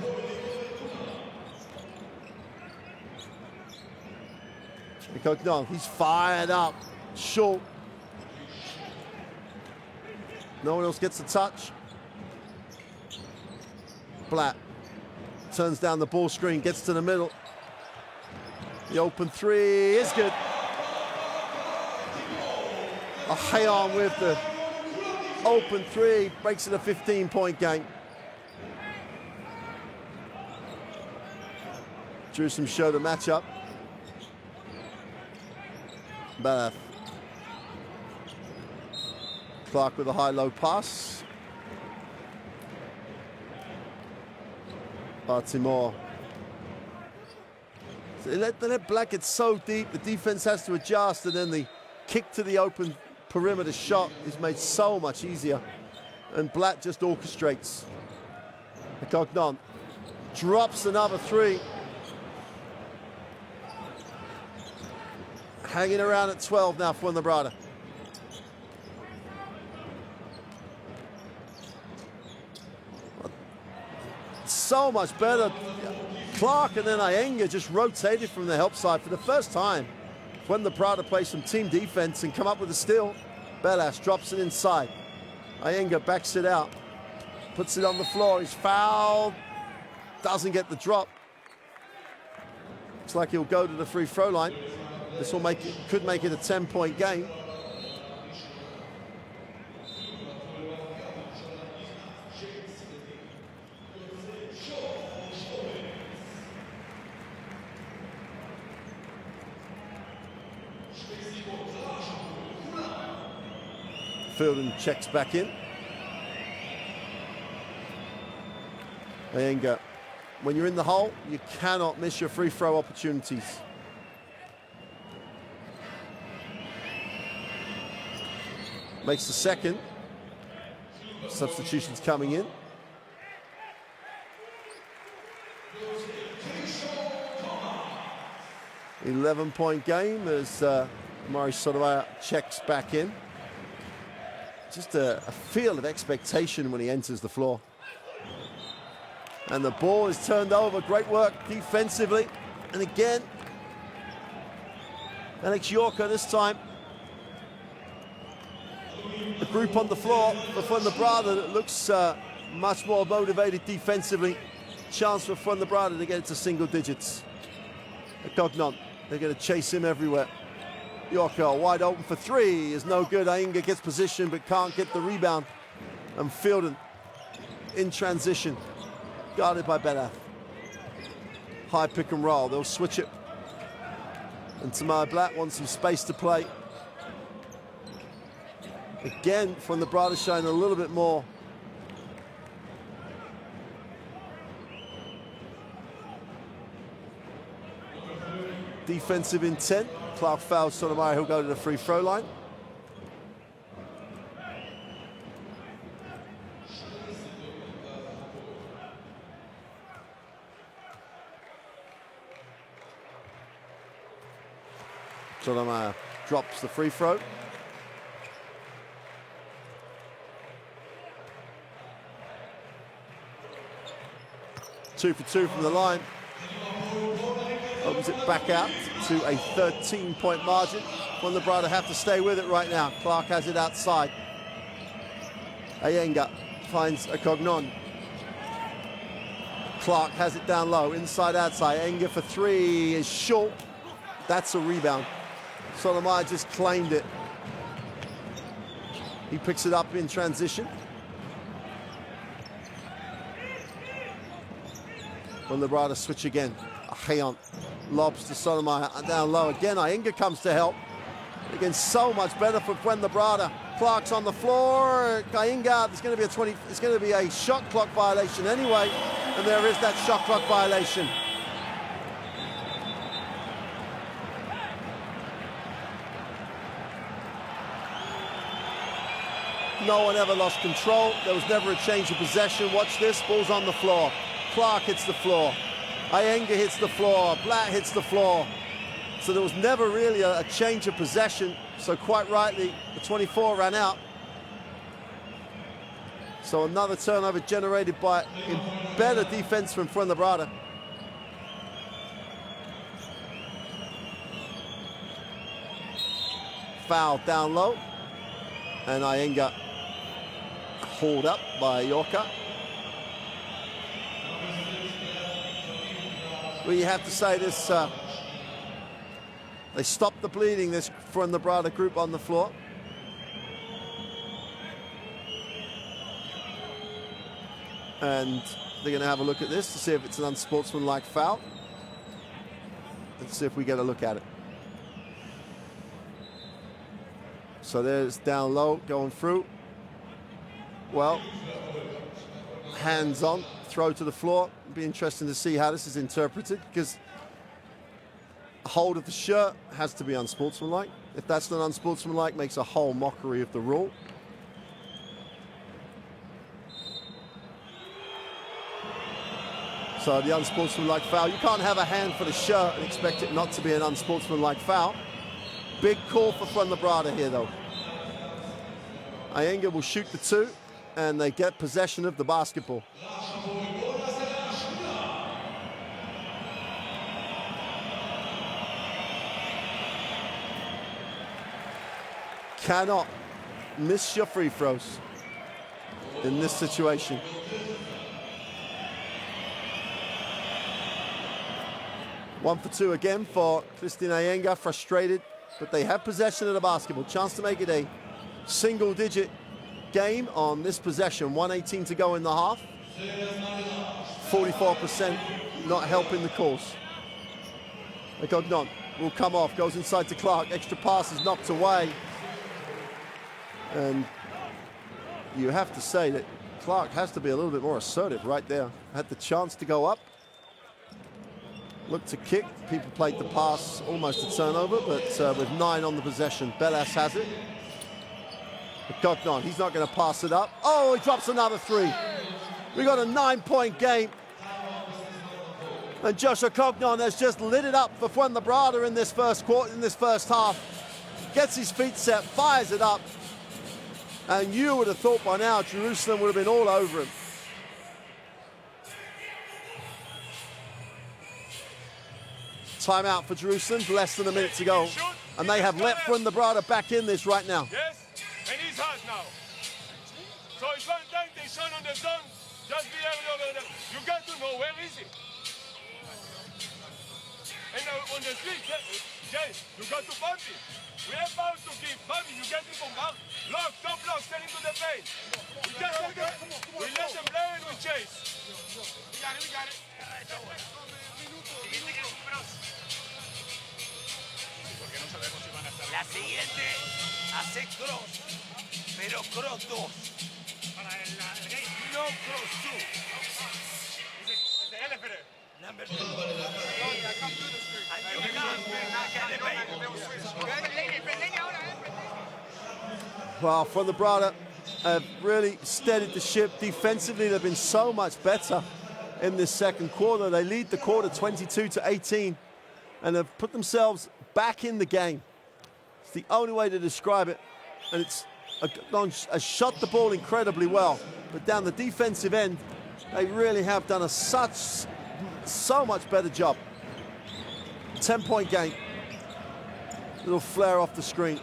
Cognon, he's fired up, short. No one else gets a touch. Blatt turns down the ball screen, gets to the middle. The open three is good. Hapoel with the open three, breaks it a 15-point game. Jerusalem show the matchup. Bath. Clark with a high-low pass. Timor. So they let Black get so deep, the defense has to adjust, and then the kick to the open perimeter shot is made so much easier. And Blatt just orchestrates. Cognon drops another three. Hanging around at 12 now for Fuenlabrada. So much better. Clark and then Ayenga just rotated from the help side for the first time. Fuenlabrada play some team defense and come up with a steal. Belas drops it inside. Ayenga backs it out. Puts it on the floor. He's fouled. Doesn't get the drop. Looks like he'll go to the free throw line. This will make it, could make it a 10-point game. Fielden checks back in. Ayenga, when you're in the hole, you cannot miss your free throw opportunities. Makes the second. Substitutions coming in. $11-point game as Mari Sotomayor checks back in. Just a feel of expectation when he enters the floor. And the ball is turned over. Great work defensively. And again, Alex Yorker this time. The group on the floor for Fuenlabrada that looks much more motivated defensively. Chance for Fuenlabrada to get it to single digits. Cognon, they're going to chase him everywhere. Yorker wide open for three is no good. Ayenga gets position but can't get the rebound. And Fielden in transition guarded by Belath. High pick and roll. They'll switch it. And Tamar Black wants some space to play. Again, Fuenlabrada showing a little bit more. Defensive intent. Clark fouls Sotomayor, he'll go to the free throw line. Sotomayor drops the free throw. Two for two from the line. Opens it back out to a 13-point margin. Fuenlabrada have to stay with it right now. Clark has it outside. Ayenga finds a Cognon. Clark has it down low, inside, outside. Ayenga for three is short. That's a rebound. Sotomayor just claimed it. He picks it up in transition. Fuenlabrada switch again. Hayon lobs to Sotomayor down low again. Ayenga comes to help. Again, so much better for Fuenlabrada. Clark's on the floor. Ayenga, there's going to be it's going to be a shot clock violation anyway, and there is that shot clock violation. No one ever lost control. There was never a change of possession. Watch this, ball's on the floor. Clark hits the floor. Ayenga hits the floor. Blatt hits the floor. So there was never really a change of possession. So quite rightly, the 24 ran out. So another turnover generated by better defense from Fuenlabrada. Foul down low. And Ayenga hauled up by Yorka. Well, you have to say this, they stopped the bleeding, this Fuenlabrada group on the floor. And they're going to have a look at this to see if it's an unsportsmanlike foul. Let's see if we get a look at it. So there's down low, going through. Well, hands on, throw to the floor. It'll be interesting to see how this is interpreted, because a hold of the shirt has to be unsportsmanlike. If that's not unsportsmanlike, makes a whole mockery of the rule. So the unsportsmanlike foul, you can't have a hand for the shirt and expect it not to be an unsportsmanlike foul. Big call for Fuenlabrada here, though. Ayenga will shoot the two, and they get possession of the basketball. Cannot miss your free throws in this situation. One for two again for Christian Ayenga, frustrated, but they have possession of the basketball. Chance to make it a single-digit game on this possession. 1:18 to go in the half. 44% not helping the cause. Gognon will come off, goes inside to Clark. Extra pass is knocked away. And you have to say that Clark has to be a little bit more assertive right there. Had the chance to go up. Looked to kick. People played the pass, almost a turnover, but with 9 on the possession. Bellas has it. Cognon, he's not going to pass it up. Oh, he drops another 3. We got a 9-point game. And Joshua Cognon has just lit it up for Fuenlabrada in this first quarter, in this first half. Gets his feet set, fires it up. And you would have thought by now Jerusalem would have been all over him. Timeout for Jerusalem, less than a minute to go. And they have let Fuenlabrada back in this right now. Yes, and he's hot now. So it's one time they shot on the zone, just be able over there. You got to know where is he. And on the street, Jay, you got to bump it. We have power to give. Bobby, you get it from back. Lock, top lock, send him to the paint. We let them play and we chase. La siguiente hace cross, pero cross 2. No cross 2. Number 2. Well, Fuenlabrada have really steadied the ship. Defensively, they've been so much better in this second quarter. They lead the quarter 22-18 and have put themselves back in the game. It's the only way to describe it. And it's shot the ball incredibly well. But down the defensive end, they really have done so much better job. 10-point game. Little flare off the screen.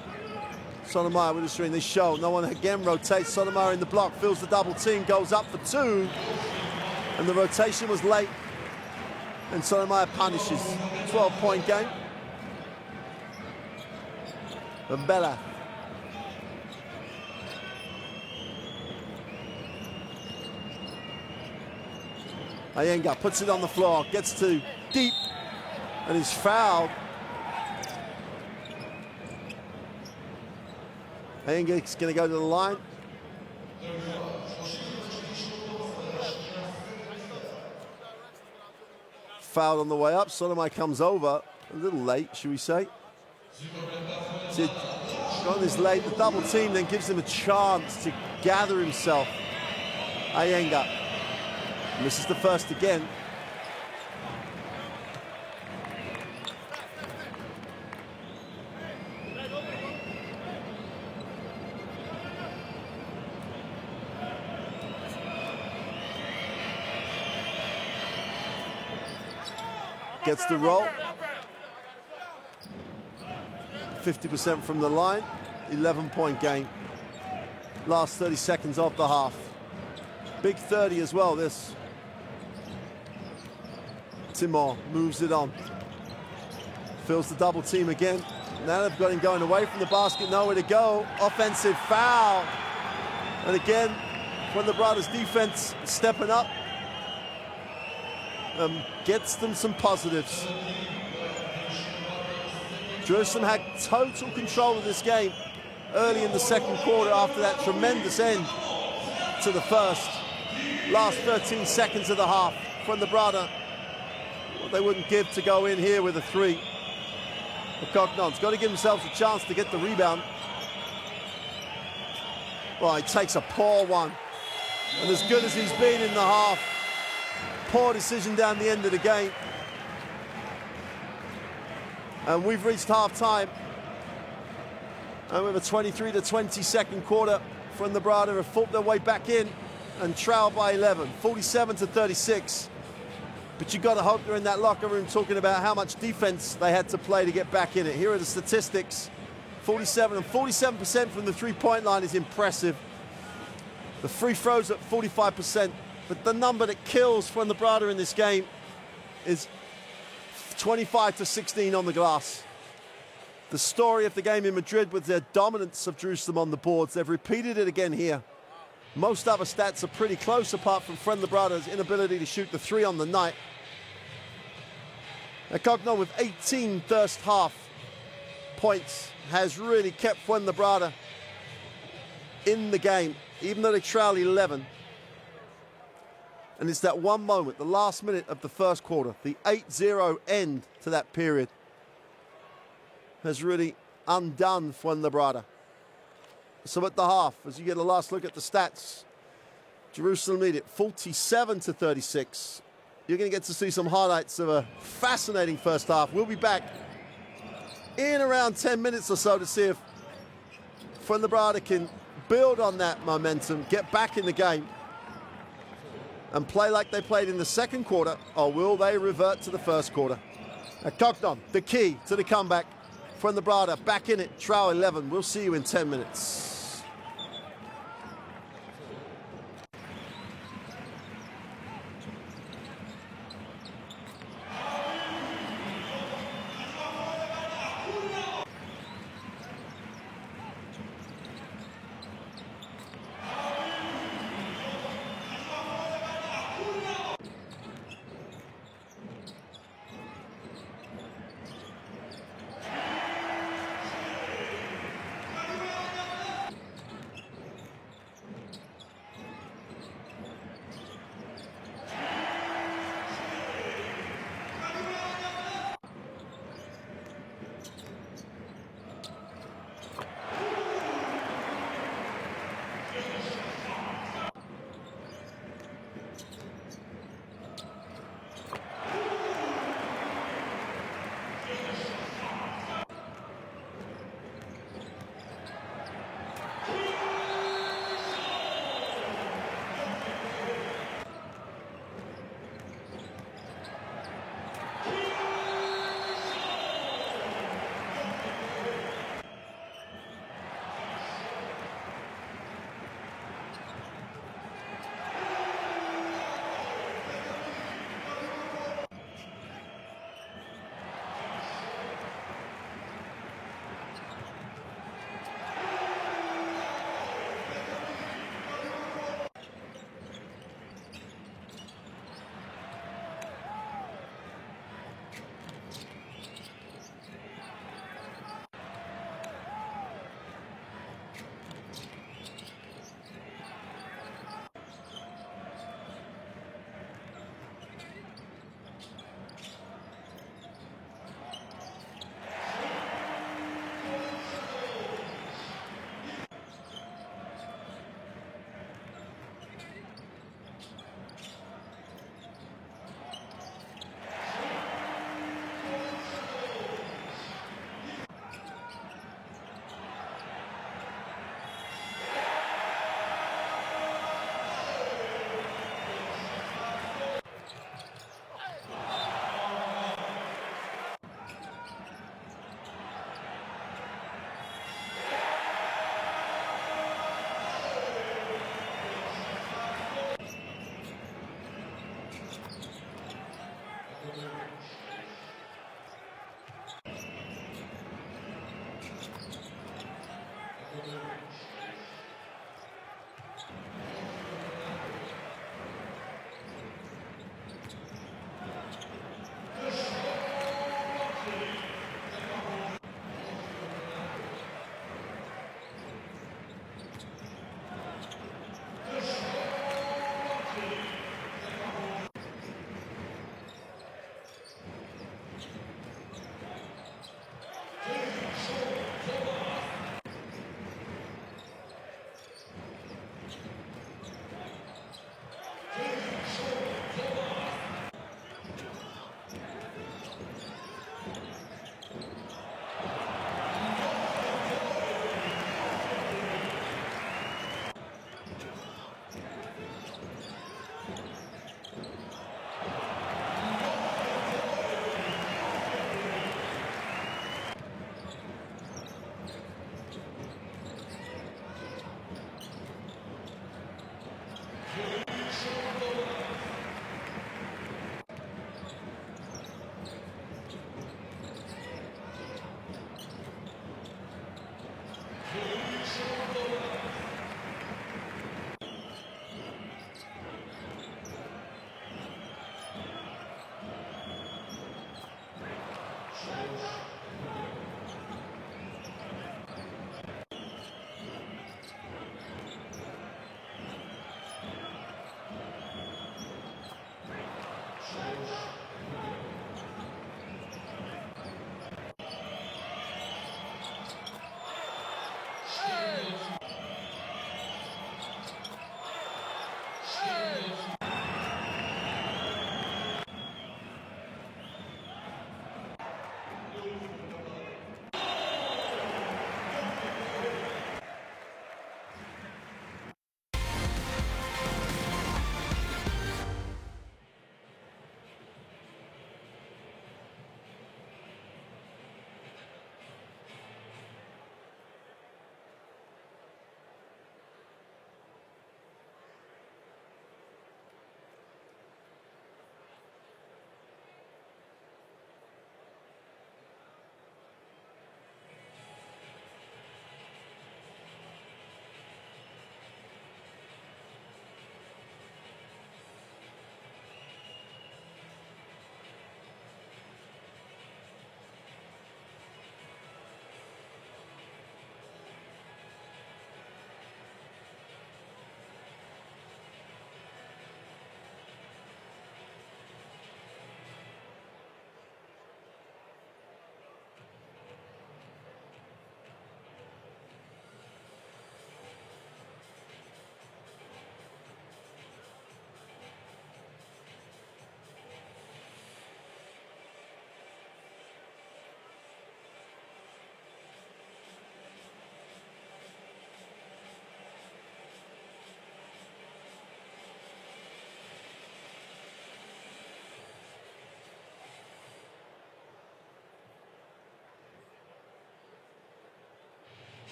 Sotomayor with the screen. They show. No one again rotates. Sotomayor in the block. Fills the double team. Goes up for two. And the rotation was late. And Sotomayor punishes. 12-point game. Bella. Ayenga puts it on the floor. Gets to deep. And is fouled. Ayenga's going to go to the line. Fouled on the way up. Sotomayor comes over. A little late, should we say. So got this late. The double team then gives him a chance to gather himself. Ayenga misses the first again. Gets the roll. 50% from the line. 11-point game. Last 30 seconds of the half. Big 30 as well, this. Timor moves it on. Fills the double team again. Now they've got him going away from the basket, nowhere to go. Offensive foul. And again, Fuenlabrada's defense stepping up. Gets them some positives. Jerusalem had total control of this game early in the second quarter after that tremendous end to the first. Last 13 seconds of the half. Fuenlabrada, what they wouldn't give to go in here with a three. Cognon's got to give themselves a chance to get the rebound. Well, he takes a poor one. And as good as he's been in the half, poor decision down the end of the game. And we've reached half-time. And with a 23-20 second quarter, Fuenlabrada have fought their way back in and trail by 11, 47-36. But you've got to hope they're in that locker room talking about how much defense they had to play to get back in it. Here are the statistics. 47% from the three-point line is impressive. The free throws at 45%. But the number that kills Fuenlabrada in this game is 25-16 on the glass. The story of the game in Madrid was their dominance of Jerusalem on the boards. They've repeated it again here. Most other stats are pretty close apart from Fuenlabrada's inability to shoot the three on the night. Cognon with 18 first half points has really kept Fuenlabrada in the game, even though they trail 11. And it's that one moment, the last minute of the first quarter, the 8-0 end to that period, has really undone Fuenlabrada. So at the half, as you get a last look at the stats, Jerusalem lead it 47-36. You're going to get to see some highlights of a fascinating first half. We'll be back in around 10 minutes or so to see if Fuenlabrada can build on that momentum, get back in the game, and play like they played in the second quarter, or will they revert to the first quarter? Cognon, the key to the comeback. Fuenlabrada back in it, trail 11. We'll see you in 10 minutes.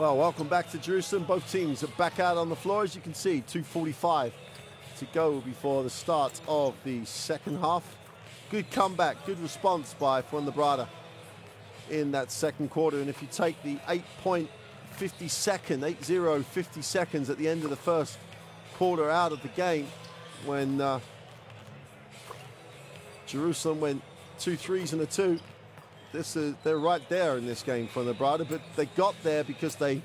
Well, welcome back to Jerusalem. Both teams are back out on the floor. As you can see, 2:45 to go before the start of the second half. Good comeback, good response by Fuenlabrada in that second quarter. And if you take the 8.50 seconds at the end of the first quarter out of the game, when Jerusalem went 2 threes and a 2, they're right there in this game for Fuenlabrada, but they got there because they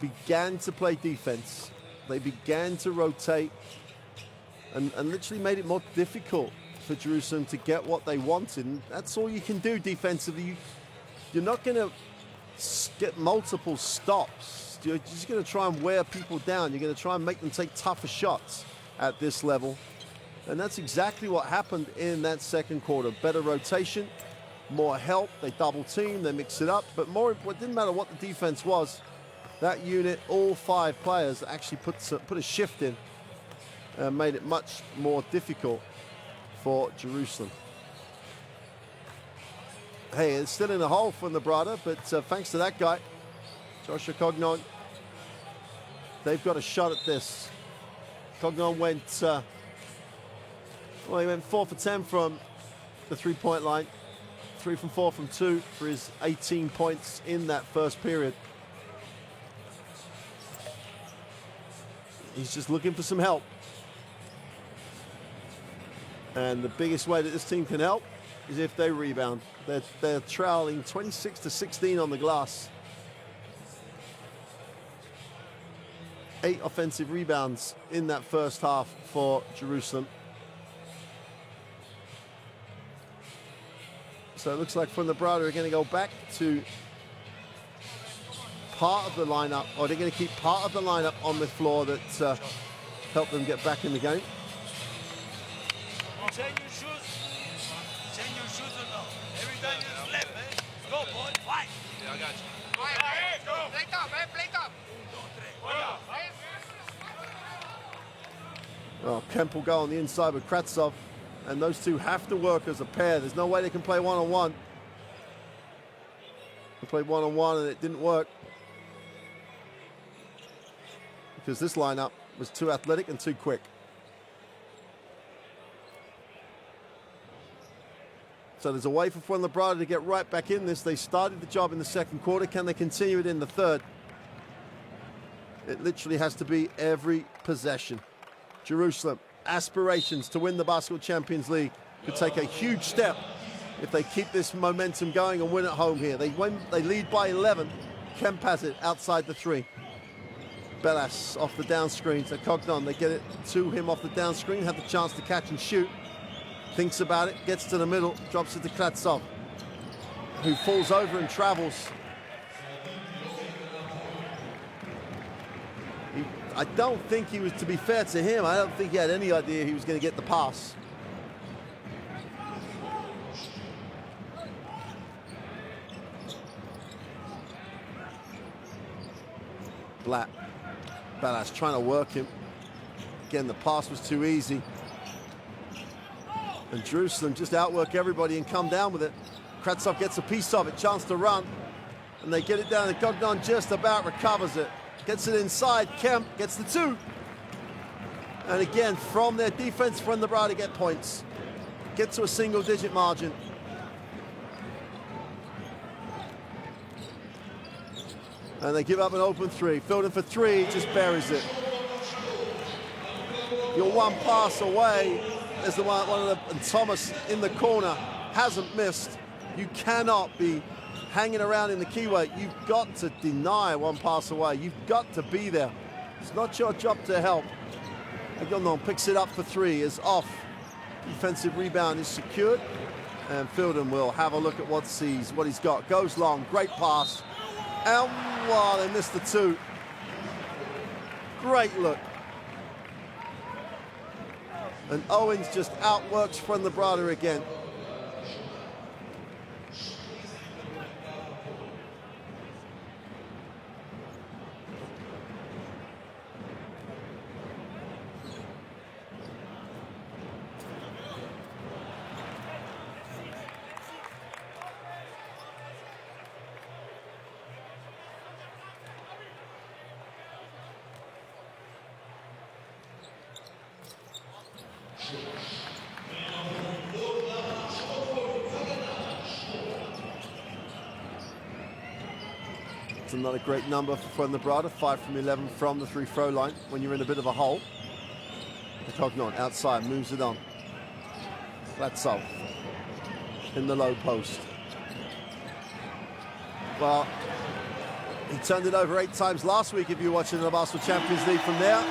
began to play defense. They began to rotate and literally made it more difficult for Jerusalem to get what they wanted. And that's all you can do defensively. You're not going to get multiple stops. You're just going to try and wear people down. You're going to try and make them take tougher shots at this level. And that's exactly what happened in that second quarter. Better rotation, more help. They double team, they mix it up. But more, it didn't matter what the defense was. That unit, all 5 players, actually put a shift in and made it much more difficult for Jerusalem. Hey, it's still in the hole for Fuenlabrada, but thanks to that guy, Joshua Cognon, they've got a shot at this. Cognon went, he went 4 for 10 from the 3-point line. 3 from 4 from 2 for his 18 points in that first period. He's just looking for some help. And the biggest way that this team can help is if they rebound. They're trailing 26-16 on the glass. 8 offensive rebounds in that first half for Jerusalem. So it looks like Fuenlabrada are going to go back to part of the lineup, or they're going to keep part of the lineup on the floor that helped them get back in the game. Change your shoes. Change your shoes or no? Every time you slip, go, boy, fight. Yeah, I got you. Go. Play top, man, play top. Oh, Kemp will go on the inside with Kratsov, and those two have to work as a pair. There's no way they can play one-on-one. They played one-on-one and it didn't work because this lineup was too athletic and too quick. So there's a way for Fuenlabrada to get right back in this. They started the job in the second quarter. Can they continue it in the third? It literally has to be every possession. Jerusalem, aspirations to win the Basketball Champions League, could take a huge step if they keep this momentum going and win at home here. They lead by 11. Kemp has it outside the 3. Bellas off the down screen to Cognon. They get it to him off the down screen, have the chance to catch and shoot. Thinks about it, gets to the middle, drops it to Kratsov, who falls over and travels. I don't think he was, to be fair to him, I don't think he had any idea he was going to get the pass. Ballas trying to work him. Again, the pass was too easy. And Jerusalem just outwork everybody and come down with it. Kratsov gets a piece of it, chance to run. And they get it down, and Cognon just about recovers it. Gets it inside, Kemp gets the 2. And again, from their defense, Fuenlabrada get points. Get to a single-digit margin. And they give up an open 3. Filled in for 3, just buries it. You're one pass away. There's the one of the, and Thomas in the corner hasn't missed. You cannot be hanging around in the keyway. You've got to deny one pass away. You've got to be there. It's not your job to help. Agonon picks it up for 3, is off. Defensive rebound is secured. And Filden will have a look at what he's got. Goes long, great pass. And wow, they missed the 2. Great look. And Owens just outworks Fuenlabrada again. Still not a great number for Fuenlabrada, 5 from 11 from the free throw line when you're in a bit of a hole. Cognon outside, moves it on. Platzov in the low post. Well, he turned it over 8 times last week if you're watching the Basketball Champions League from there.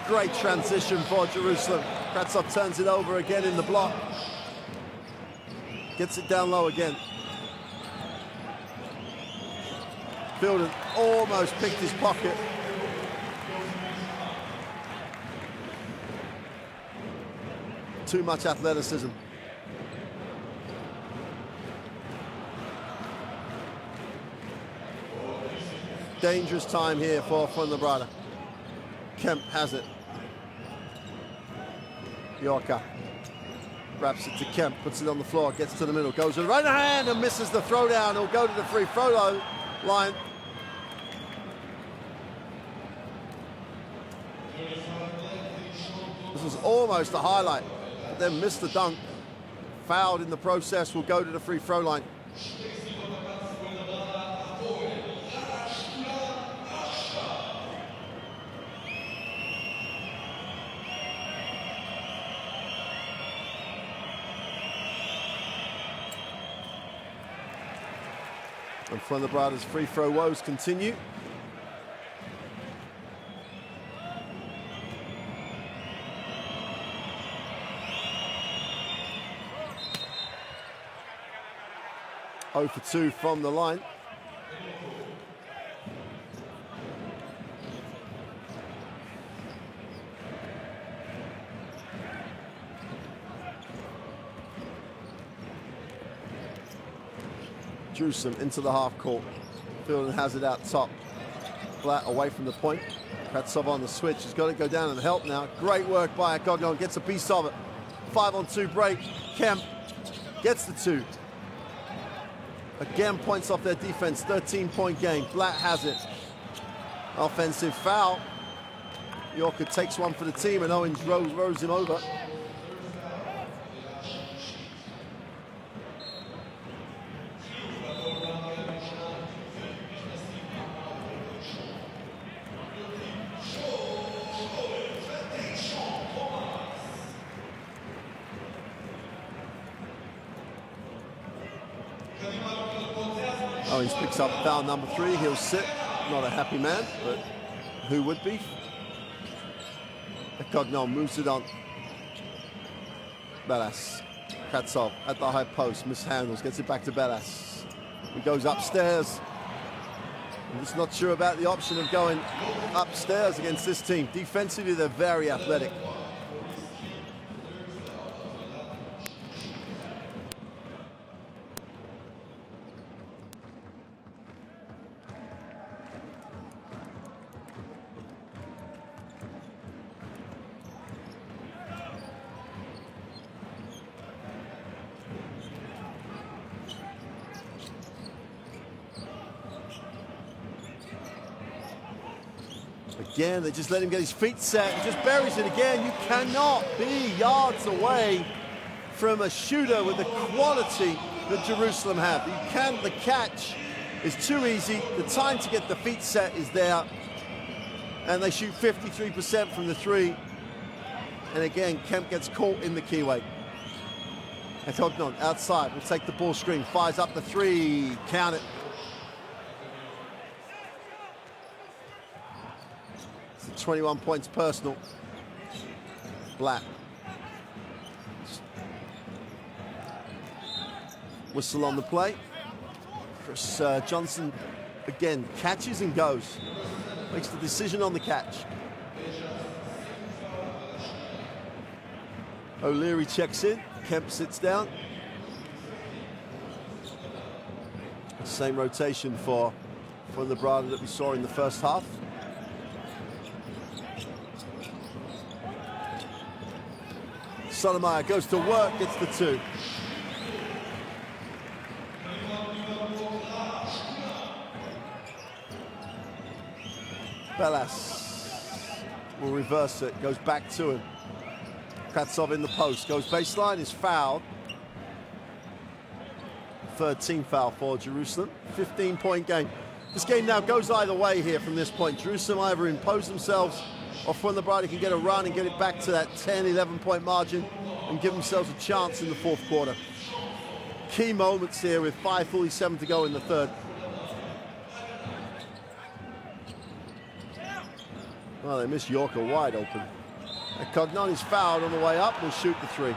Great transition for Jerusalem. Platzov turns it over again in the block. Gets it down low again. Fielden almost picked his pocket. Too much athleticism. Dangerous time here for Fuenlabrada. Kemp has it. Yorka wraps it to Kemp, puts it on the floor, gets to the middle, goes to the right hand and misses the throwdown. He'll go to the free throw line. This was almost a highlight, but then missed the dunk. Fouled in the process, will go to the free throw line. And Fuenlabrada's free throw woes continue. Oh for 2 from the line. Jerusalem into the half court. Fielden has it out top. Blatt away from the point. Platzov on the switch. He's got to go down and help now. Great work by Cognon. Gets a piece of it. 5-on-2 break. Kemp gets the 2. Again, points off their defense. 13-point game. Blatt has it. Offensive foul. Yorker takes one for the team and Owens rows him over. Owens picks up foul number 3. He'll sit. Not a happy man, but who would be? Cognon moves it on. Bellas. Platzov at the high post. Mishandles. Gets it back to Bellas. He goes upstairs. I'm just not sure about the option of going upstairs against this team. Defensively, they're very athletic. Again, they just let him get his feet set and just buries it again. You cannot be yards away from a shooter with the quality that Jerusalem have. The catch is too easy. The time to get the feet set is there. And they shoot 53% from the 3. And again, Kemp gets caught in the keyway. And Cognon outside will take the ball screen, fires up the 3, count it. 21 points personal. Blatt. Whistle on the play. Chris Johnson again catches and goes. Makes the decision on the catch. O'Leary checks in. Kemp sits down. Same rotation for Fuenlabrada that we saw in the first half. Sotomayor goes to work, gets the 2. Bellas will reverse it, goes back to him. Platzov in the post, goes baseline, is fouled. third team foul for Jerusalem. 15-point game. This game now goes either way here from this point. Jerusalem either impose themselves or Fuenlabrada can get a run and get it back to that 10, 11-point margin and give themselves a chance in the fourth quarter. Key moments here with 5:47 to go in the third. Well, they missed Yorker wide open. And Cognoni's fouled on the way up, will shoot the three.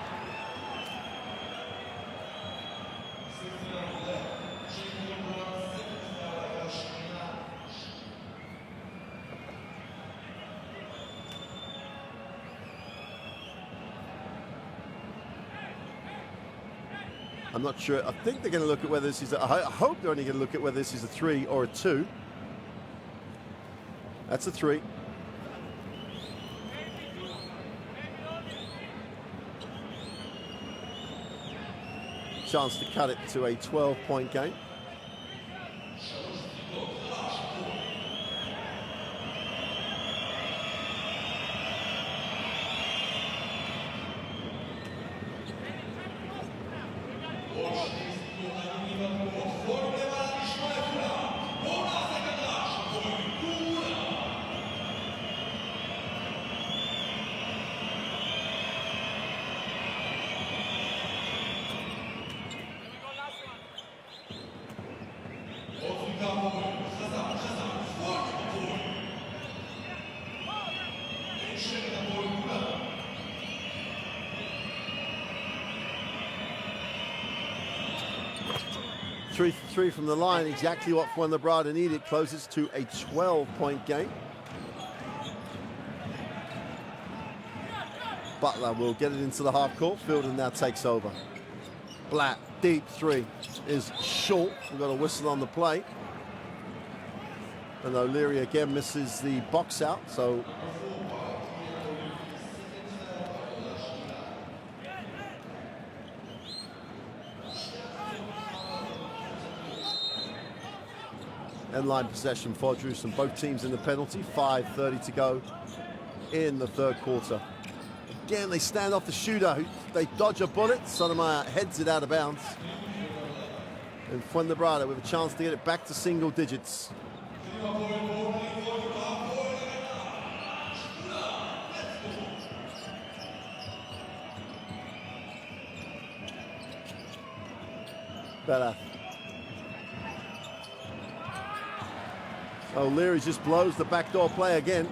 I'm not sure. I think they're going to look at whether this is I hope they're only going to look at whether this is a 3 or a 2. That's a 3. Chance to cut it to a 12-point game. Three from the line, exactly what Fuenlabrada needed. Closes to a 12-point game. Butler will get it into the half court. Fielden now takes over. Blatt, deep three is short. We've got a whistle on the play. And O'Leary again misses the box out, so end line possession for Jerusalem. Both teams in the penalty. 5:30 to go in the third quarter. Again, they stand off the shooter. They dodge a bullet. Sotomayor heads it out of bounds. And Fuenlabrada with a chance to get it back to single digits. Better. O'Leary just blows the backdoor play again.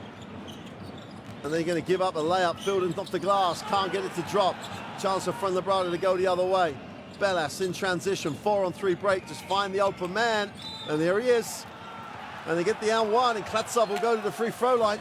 And they're going to give up a layup. Fielden's off the glass. Can't get it to drop. Chance for Fuenlabrada to go the other way. Bellas in transition. 4-on-3 break. Just find the open man. And there he is. And they get the and one. And Klatsov will go to the free throw line.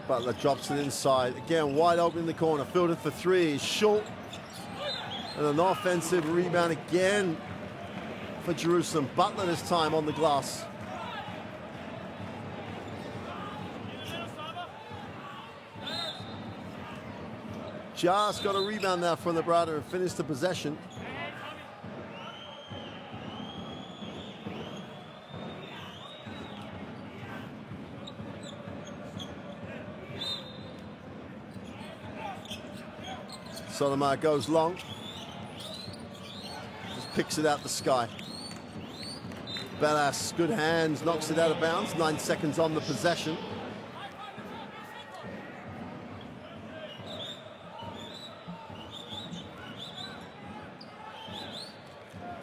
Butler drops it inside. Again, wide open in the corner. Fielden for three. He's short. And an offensive rebound again for Jerusalem. Butler this time on the glass. Just got a rebound now from Fuenlabrada and finished the possession. Sotomayor goes long. Just picks it out the sky. Bellas, good hands, knocks it out of bounds. 9 seconds on the possession.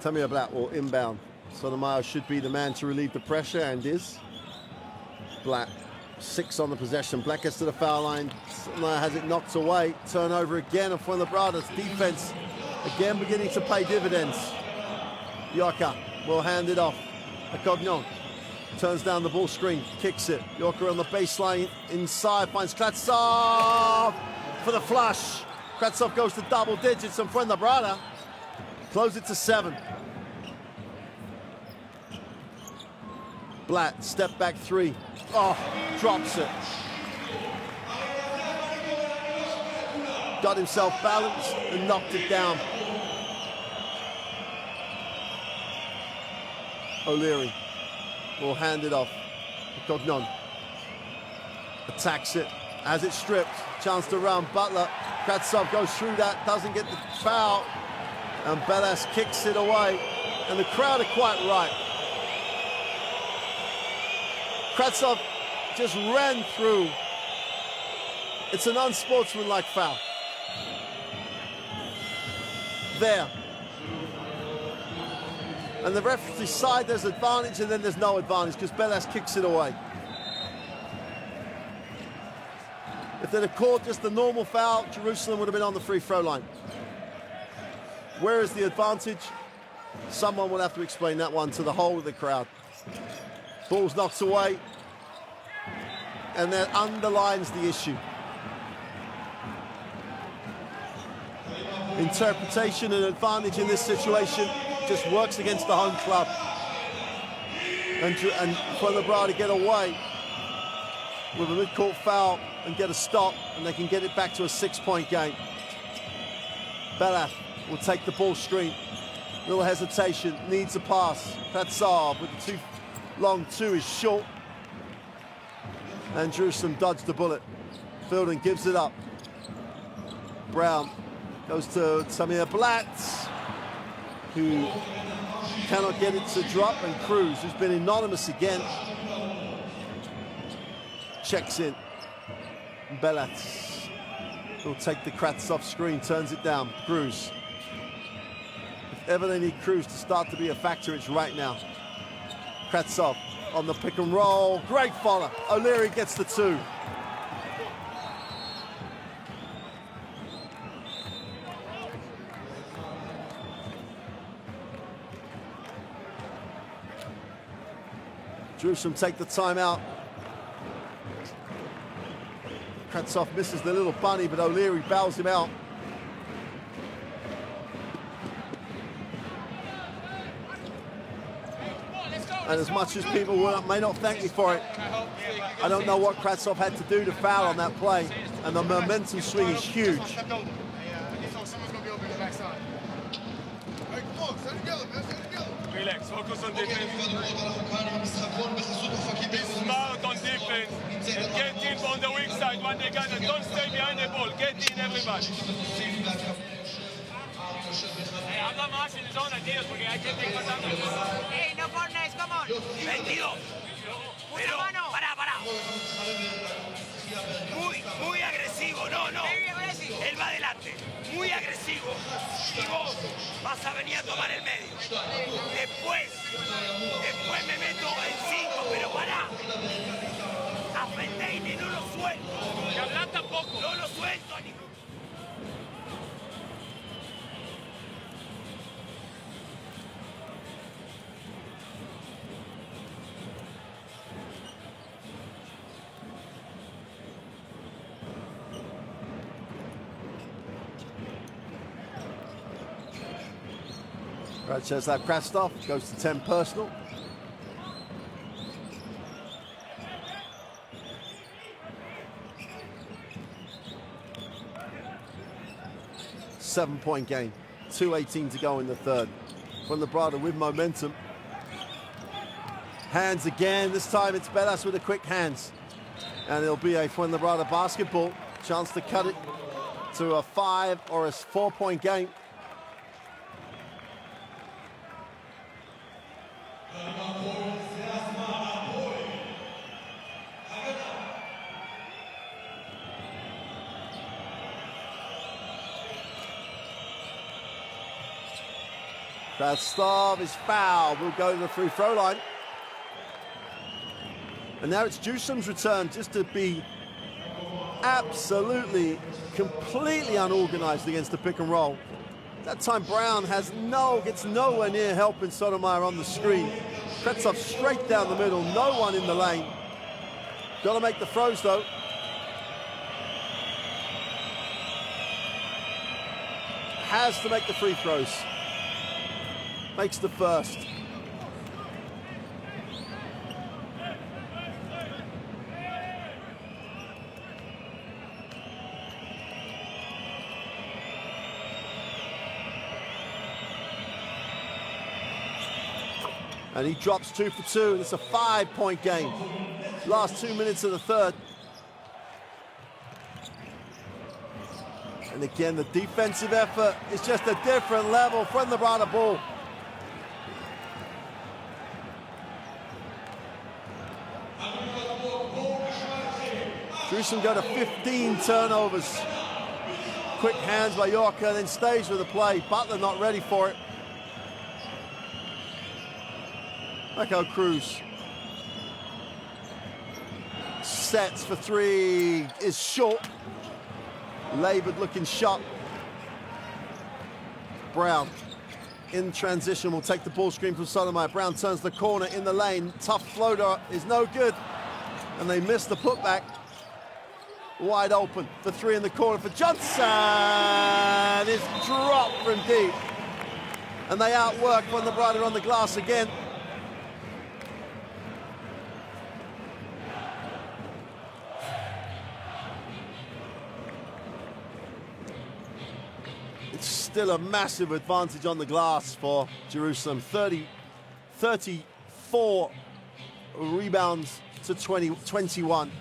Tamir Blatt will inbound. Sotomayor should be the man to relieve the pressure and is. Blatt 6 on the possession. Black gets to the foul line. Has it knocked away. Turnover again of Fuenlabrada's defense. Again beginning to pay dividends. Yorka will hand it off. Acognon turns down the ball screen. Kicks it. Yorka on the baseline. Inside. Finds Kratsov for the flush. Kratsov goes to double digits and Fuenlabrada close it to 7. Blatt, step back 3. Oh, drops it. Got himself balanced and knocked it down. O'Leary will hand it off. Cognon attacks it, has it stripped. Chance to run. Butler. Kratsov goes through that, doesn't get the foul. And Bellas kicks it away. And the crowd are quite right. Kratsov just ran through. It's an unsportsmanlike foul. There. And the referee decide there's advantage and then there's no advantage because Bellas kicks it away. If they'd have called just the normal foul, Jerusalem would have been on the free throw line. Where is the advantage? Someone will have to explain that one to the whole of the crowd. Ball's knocked away, and that underlines the issue. Interpretation and advantage in this situation just works against the home club. And Fuenlabrada get away with a mid-court foul and get a stop, and they can get it back to a 6-point game. Belath will take the ball screen. Little hesitation, needs a pass. Kratsov with the long two is short. And Jerusalem dodged the bullet. Fielding gives it up. Brown goes to Samir Blatt, who cannot get it to drop, and Cruz, who's been anonymous again, checks in. Belats will take the Kratsov screen, turns it down. Cruz. If ever they need Cruz to start to be a factor, it's right now. Kratsov on the pick and roll. Great follow. O'Leary gets the 2. Jerusalem take the timeout. Kratsov misses the little bunny, but O'Leary bows him out. And as much as people may not thank me for it, I don't know what Kratsov had to do to foul on that play. And the momentum swing is huge. Relax, focus on defense. Be smart on defense. And get in on the weak side when they got it. Don't stay behind the ball. Get in, everybody. Habla más en zona, tío, porque hay gente pasando. Hey, no corners, come on. Metido. Pero, pará. Muy agresivo, no. Él va adelante. Muy agresivo. Y vos vas a venir a tomar el medio. Después me meto en 5, pero pará. A Pendeine no lo suelto. Y hablar tampoco. No lo suelto ni... Racheslav Krastov goes to 10 personal. Seven-point game. 2:18 to go in the third. Fuenlabrada with momentum. Hands again. This time it's Bellas with the quick hands. And it'll be a Fuenlabrada basketball. Chance to cut it to a 5 or a 4-point game. Krastov is fouled. We'll go to the free throw line. And now it's Jusum's return, just to be absolutely, completely unorganized against the pick and roll. That time Brown gets nowhere near helping Sotomayor on the screen. Kretsov straight down the middle, no one in the lane. Got to make the throws though. Has to make the free throws. Makes the first. And he drops 2 for 2, and it's a 5-point game. Last 2 minutes of the third. And again, the defensive effort is just a different level. Fuenlabrada ball. Jerusalem go to 15 turnovers. Quick hands by Yorka, then stays with the play. Butler not ready for it. Echo Cruz. Sets for 3, is short. Labored looking shot. Brown in transition will take the ball screen from Sotomayor. Brown turns the corner in the lane. Tough floater is no good. And they miss the putback. Wide open. The 3 in the corner for Johnson. It's dropped from deep. And they outwork Fuenlabrada on the glass again. Still a massive advantage on the glass for Jerusalem. 34 rebounds to 21.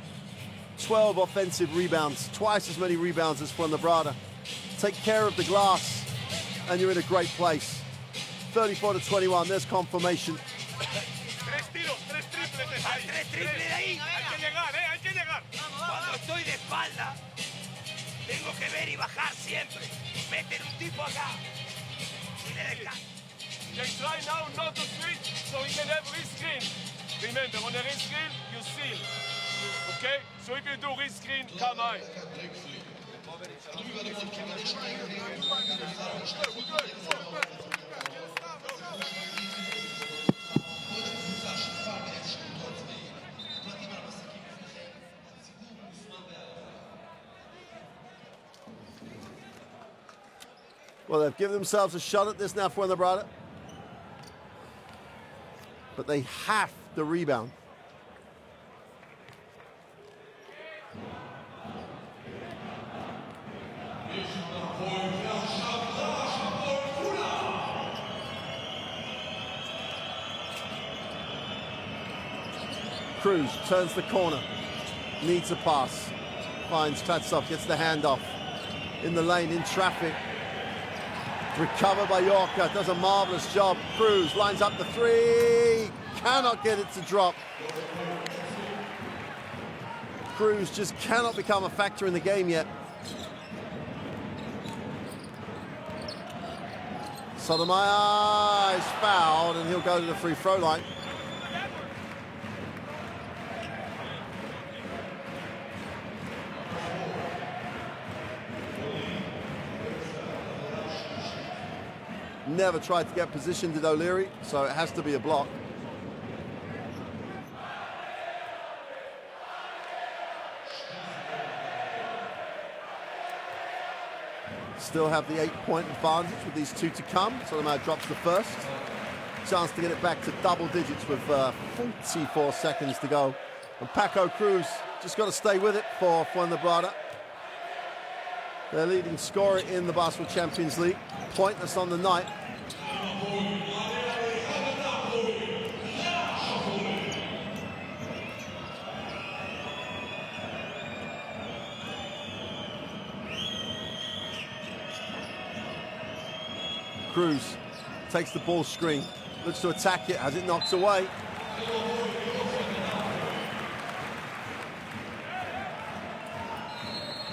12 offensive rebounds, twice as many rebounds as Fuenlabrada. Take care of the glass and you're in a great place. 34 to 21, there's confirmation. Tres triples de ahí. Hay que llegar. Cuando estoy de espalda, tengo que ver y bajar siempre. Meten un tipo acá. Y le dejan. They try now not to switch, so he can have rescreen. Remember, on a rescreen, you seal. Okay? So if you do rescreen, come high. Well, they've given themselves a shot at this now for Fuenlabrada. But they have the rebound. Cruz turns the corner, needs a pass, finds Kretsov, gets the handoff in the lane, in traffic. Recovered by Yorka, does a marvelous job. Cruz lines up the 3, cannot get it to drop. Cruz just cannot become a factor in the game yet. Sotomayor is fouled and he'll go to the free throw line. Never tried to get positioned at O'Leary, so it has to be a block. Still have the 8-point advantage with these 2 to come. Sotomayor drops the first. Chance to get it back to double digits with 44 seconds to go. And Paco Cruz just got to stay with it for Fuenlabrada. Their leading scorer in the Basketball Champions League. Pointless on the night. Cruz takes the ball screen, looks to attack it, has it knocked away.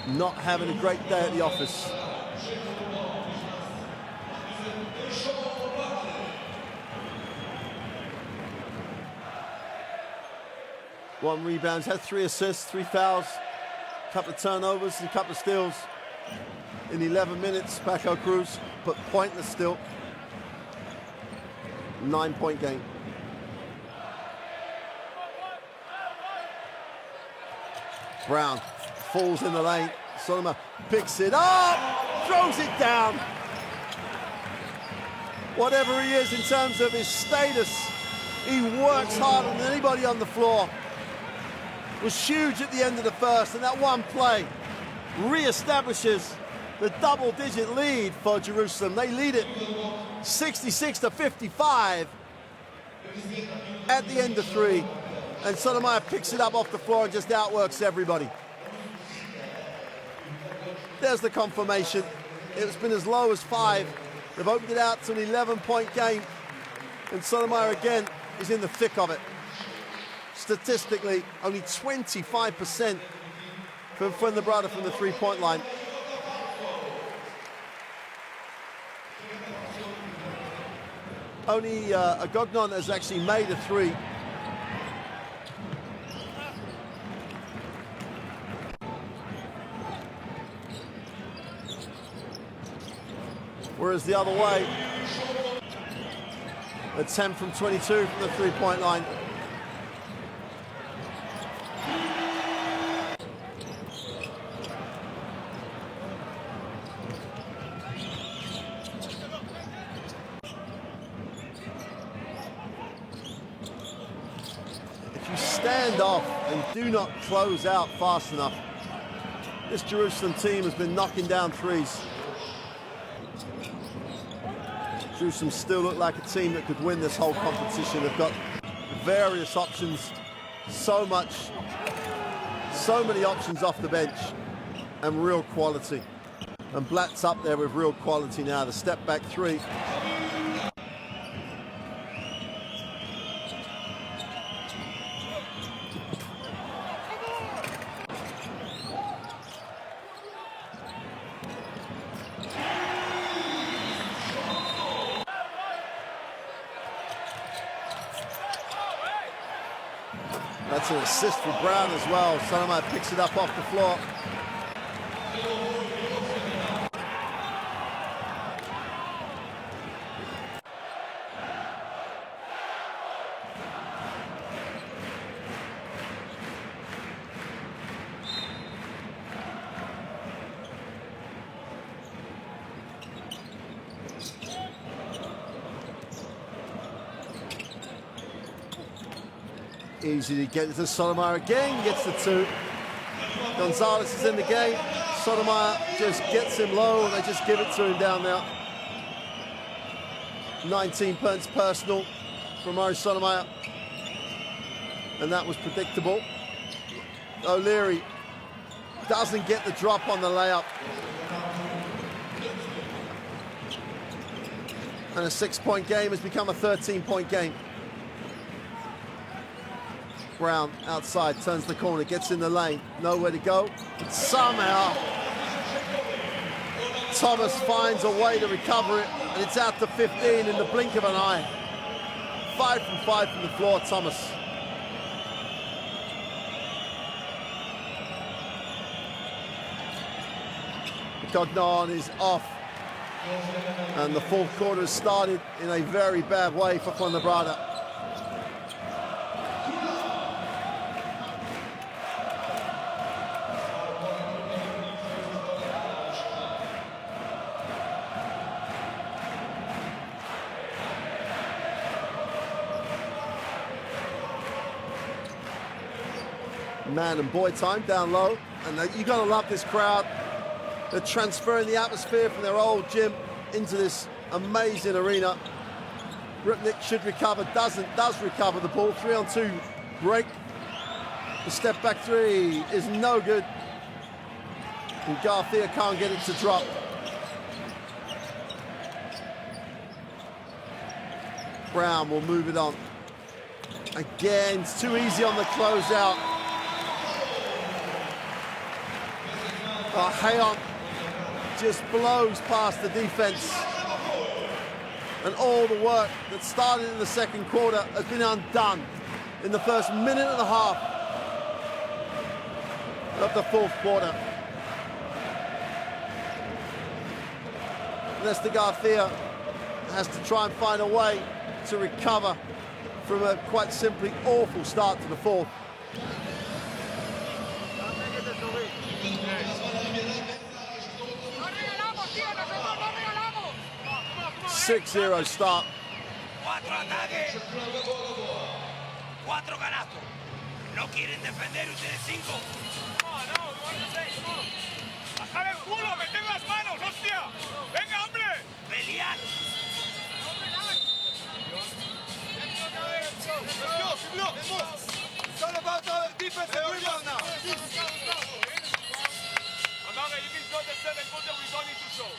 Not having a great day at the office. 1 rebounds, had 3 assists, 3 fouls, a couple of turnovers, and a couple of steals in 11 minutes. Paco Cruz, but pointless still. 9-point game. Brown falls in the lane. Solomon picks it up, throws it down. Whatever he is in terms of his status, he works harder than anybody on the floor. Was huge at the end of the first, and that one play re-establishes the double-digit lead for Jerusalem. They lead it 66-55 at the end of 3, and Sotomayor picks it up off the floor and just outworks everybody. There's the confirmation. It's been as low as 5. They've opened it out to an 11-point game, and Sotomayor again is in the thick of it. Statistically, only 25% from Fuenlabrada from the 3-point line. Only Agognon has actually made a 3. Whereas the other way, a 10 from 22 from the 3-point line. If you stand off and do not close out fast enough, this Jerusalem team has been knocking down 3s. Jerusalem still look like a team that could win this whole competition. They've got various options, so many options off the bench, and real quality. And Blatt's up there with real quality now. The step back 3. That's an assist for Brown as well. Sotomayor picks it up off the floor. Easy to get it to Sotomayor again, gets the 2. Gonzalez is in the game. Sotomayor just gets him low and they just give it to him down there. 19 points personal from Murray Sotomayor. And that was predictable. O'Leary doesn't get the drop on the layup. And a 6-point game has become a 13-point game. Brown outside, turns the corner, gets in the lane, nowhere to go. But somehow, Thomas finds a way to recover it, and it's out to 15 in the blink of an eye. 5 from 5 from the floor, Thomas. Cognon is off, and the fourth quarter has started in a very bad way for Fuenlabrada. Man and boy time down low, and you gotta love this crowd. They're transferring the atmosphere from their old gym into this amazing arena. Ripnick should recover, does recover the ball. 3-on-2 break. The step back 3 is no good, and Garcia can't get it to drop. Brown will move it on. Again, it's too easy on the closeout. Hayon just blows past the defense. And all the work that started in the second quarter has been undone in the first minute and a half of the fourth quarter. Lester Garcia has to try and find a way to recover from a quite simply awful start to the fourth. 6-0 start. 4 ataques, 4 canastos. ¿No quieren defender ustedes 5? ¡Bajar el culo! ¡Meter las manos, hostia! ¡Venga, hombre! Pelear. It's all about our defense and rebound now. Amare, if it's not the 7-footer, we don't need to show.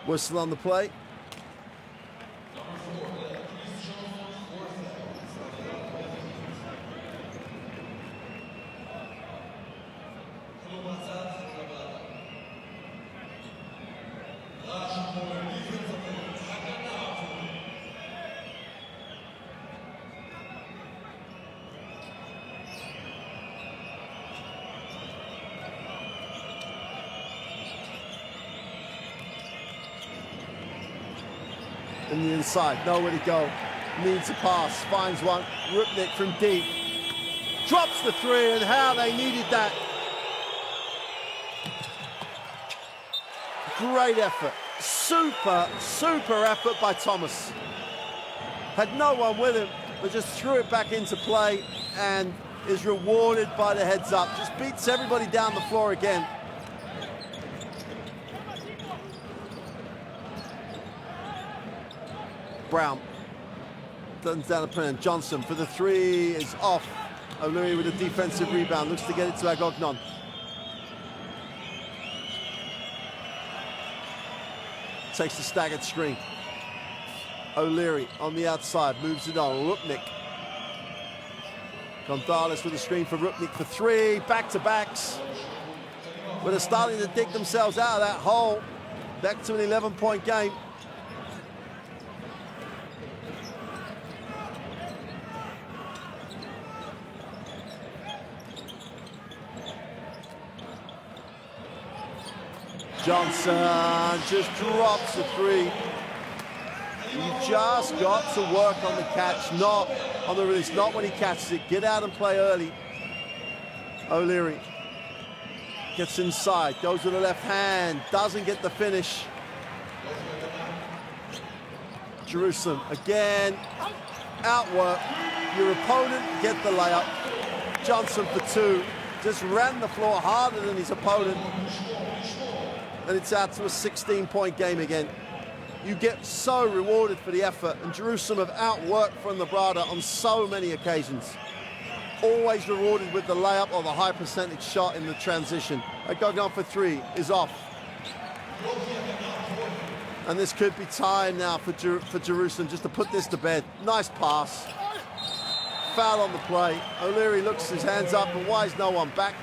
Whistle on the play. In the inside, nowhere to go. Needs a pass, finds one. Rupnik from deep. Drops the three, and how they needed that. Great effort. Super effort by Thomas. Had no one with him, but just threw it back into play and is rewarded by the heads up. Just beats everybody down the floor again. Brown turns down the pen. Johnson for the three is off. O'Leary with a defensive rebound, looks to get it to Agognon. Takes the staggered screen. O'Leary on the outside, moves it on. Rupnik. Gonzalez with a screen for Rupnik for three. Back-to-backs. But they're starting to dig themselves out of that hole. Back to an 11-point game. Johnson just drops the three. You just got to work on the catch, not on the release, not when he catches it. Get out and play early. O'Leary gets inside, goes with the left hand, doesn't get the finish. Jerusalem again, outwork. Your opponent, get the layup. Johnson for two, just ran the floor harder than his opponent. And it's out to a 16-point game again. You get so rewarded for the effort, and Jerusalem have outworked Fuenlabrada on so many occasions. Always rewarded with the layup or the high percentage shot in the transition. Agognon for three is off. And this could be time now for Jerusalem just to put this to bed. Nice pass. Foul on the play. O'Leary looks his hands up, and why is no one back?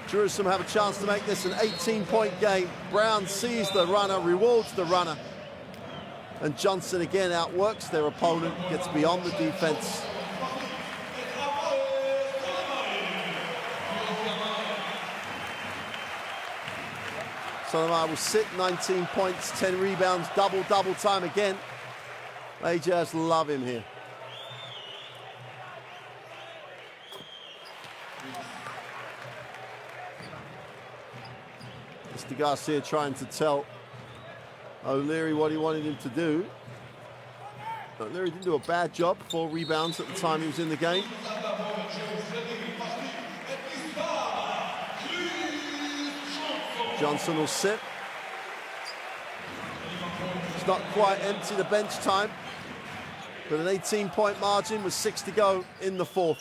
Jerusalem have a chance to make this an 18-point game. Brown sees the runner, rewards the runner. And Johnson again outworks their opponent, gets beyond the defense. Sotomayor will sit, 19 points, 10 rebounds, double time again. They just love him here. Mr. Garcia trying to tell O'Leary what he wanted him to do. O'Leary didn't do a bad job, 4 rebounds at the time he was in the game. Johnson will sit. It's not quite empty, the bench time. with an 18-point margin with 6 to go in the fourth.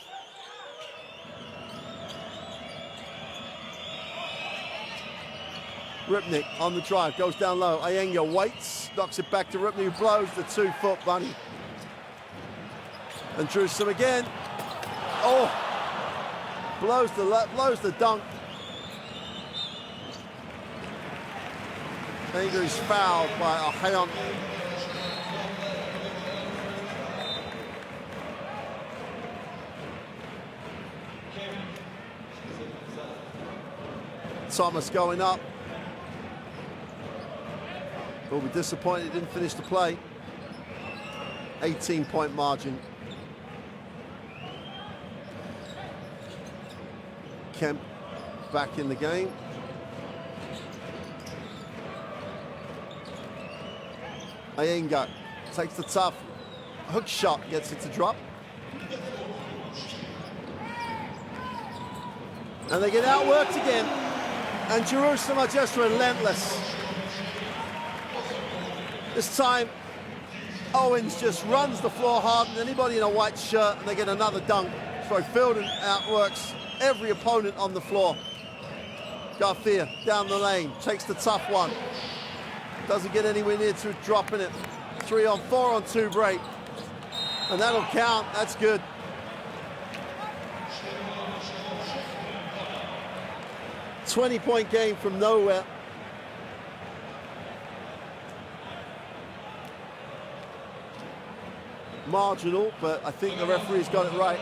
Ripnik on the drive, goes down low. Ayenga waits, knocks it back to Ripnik, who blows the 2-foot bunny. And Jerusalem again. Oh, blows the dunk. Ayenga is fouled by Hapoel. Thomas going up. Will be disappointed he didn't finish the play. 18-point margin. Kemp back in the game. Ayenga takes the tough hook shot, gets it to drop. And they get outworked again. And Jerusalem are just relentless. This time, Owens just runs the floor hard than anybody in a white shirt, and they get another dunk. So Fielding outworks every opponent on the floor. Garcia down the lane, takes the tough one. Doesn't get anywhere near to dropping it. 3-on-4 on 2 break. And that'll count, that's good. $20-point game from nowhere. Marginal, but I think the referee's got it right.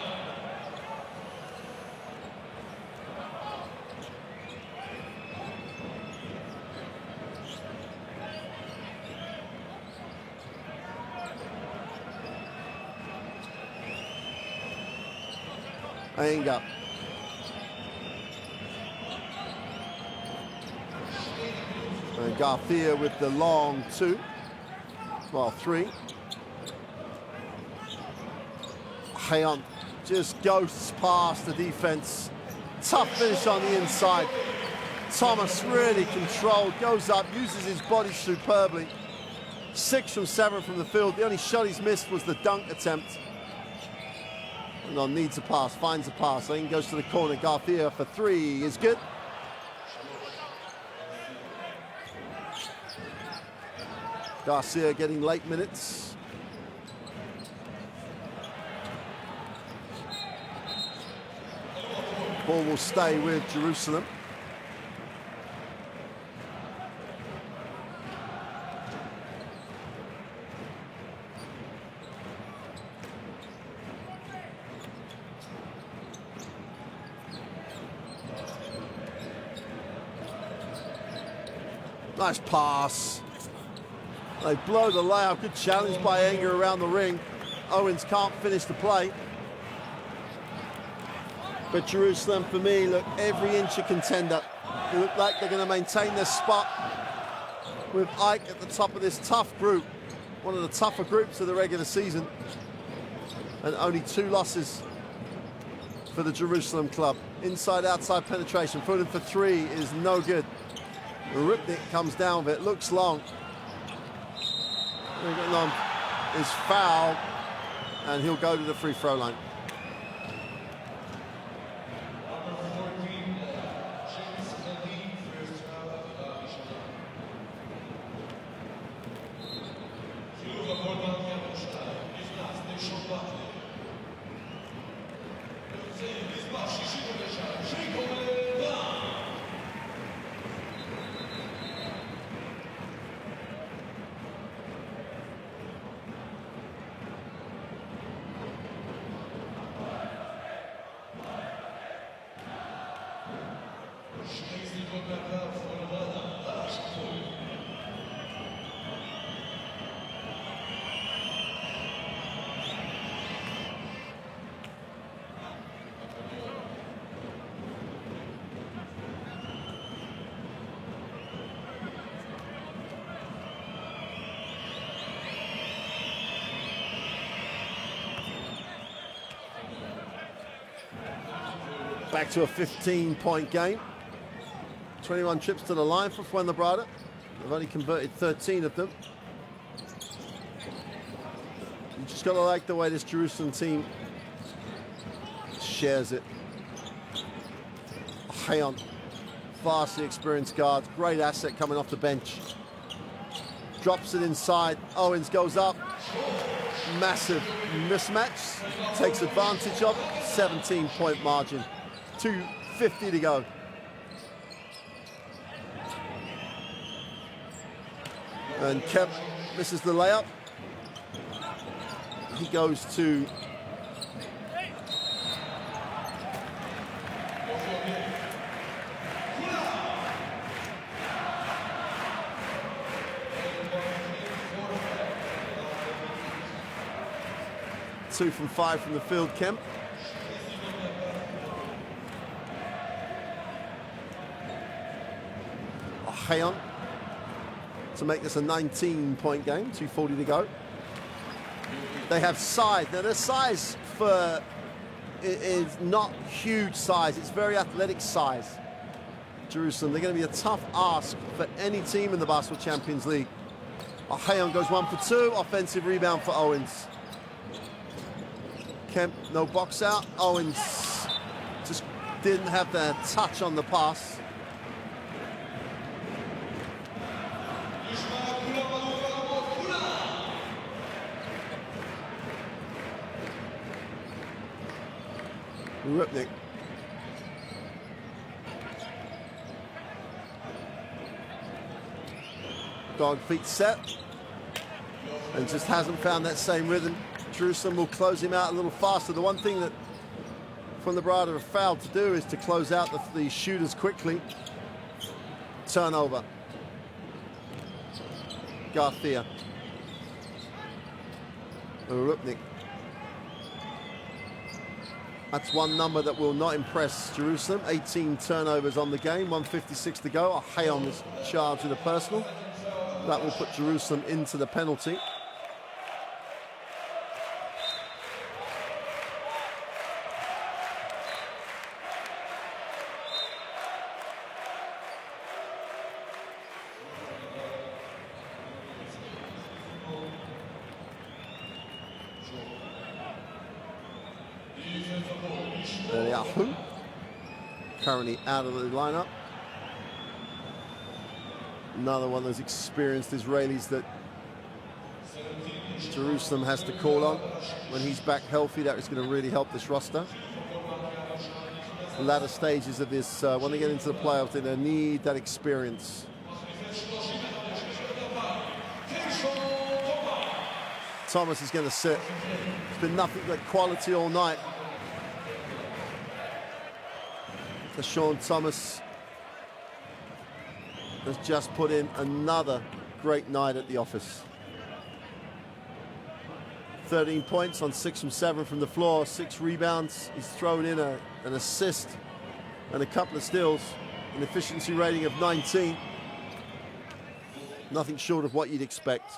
Ayenga. And Garcia with the long 2. Well, 3. Hapoel just ghosts past the defense. Tough finish on the inside. Thomas really controlled, goes up, uses his body superbly. 6 from 7 from the field. The only shot he's missed was the dunk attempt. And on needs a pass, finds a pass. Then goes to the corner. Garcia for 3 is good. Garcia getting late minutes. Ball will stay with Jerusalem. Nice pass. They blow the layup. Good challenge by Ayenga around the ring. Owens can't finish the play. But Jerusalem, for me, look, every inch a contender. They look like they're going to maintain their spot with Ike at the top of this tough group. One of the tougher groups of the regular season. And only 2 losses for the Jerusalem club. Inside-outside penetration. Footing for 3 is no good. Ripnik comes down with it, looks long. Is fouled, and he'll go to the free throw line. Back to a 15-point game. 21 trips to the line for Fuenlabrada. They've only converted 13 of them. You just got to like the way this Jerusalem team shares it. Hayon, vastly experienced guard, great asset coming off the bench. Drops it inside, Owens goes up. Massive mismatch, takes advantage of it, 17-point margin, 2:50 to go. And Kemp misses the layup. He goes to two from 5 from the field, Kemp. Hayon to make this a 19-point game, 2:40 to go. They have size. Now their size is not huge size, it's very athletic size. Jerusalem, they're going to be a tough ask for any team in the Basketball Champions League. Hayon goes 1 for 2, offensive rebound for Owens. Kemp, no box out. Owens just didn't have the touch on the pass. Rupnik. Dog feet set. And just hasn't found that same rhythm. Jerusalem will close him out a little faster. The one thing that Fuenlabrada have failed to do is to close out the shooters quickly. Turnover. Garcia. Rupnik. That's one number that will not impress Jerusalem. 18 turnovers on the game, 1:56 to go. Hayon is charged with a personal. That will put Jerusalem into the penalty. Yahav, currently out of the lineup. Another one of those experienced Israelis that Jerusalem has to call on. When he's back healthy, that is going to really help this roster. The latter stages of this, when they get into the playoffs, they're going to need that experience. Thomas is going to sit. It's been nothing but quality all night. Sean Thomas has just put in another great night at the office. 13 points on 6 from 7 from the floor, 6 rebounds. He's thrown in an assist and a couple of steals, an efficiency rating of 19. Nothing short of what you'd expect.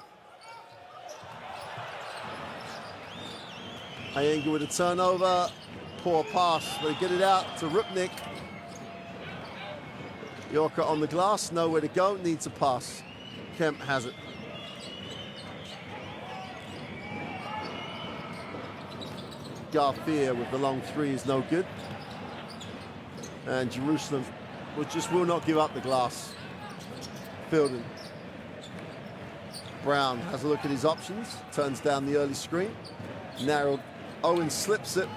Iyengar with a turnover, poor pass, they get it out to Rupnik. Yorker on the glass, nowhere to go, needs a pass. Kemp has it. Garcia with the long 3 is no good. And Jerusalem will not give up the glass. Fielding. Brown has a look at his options, turns down the early screen. Narrowed, Owens slips it.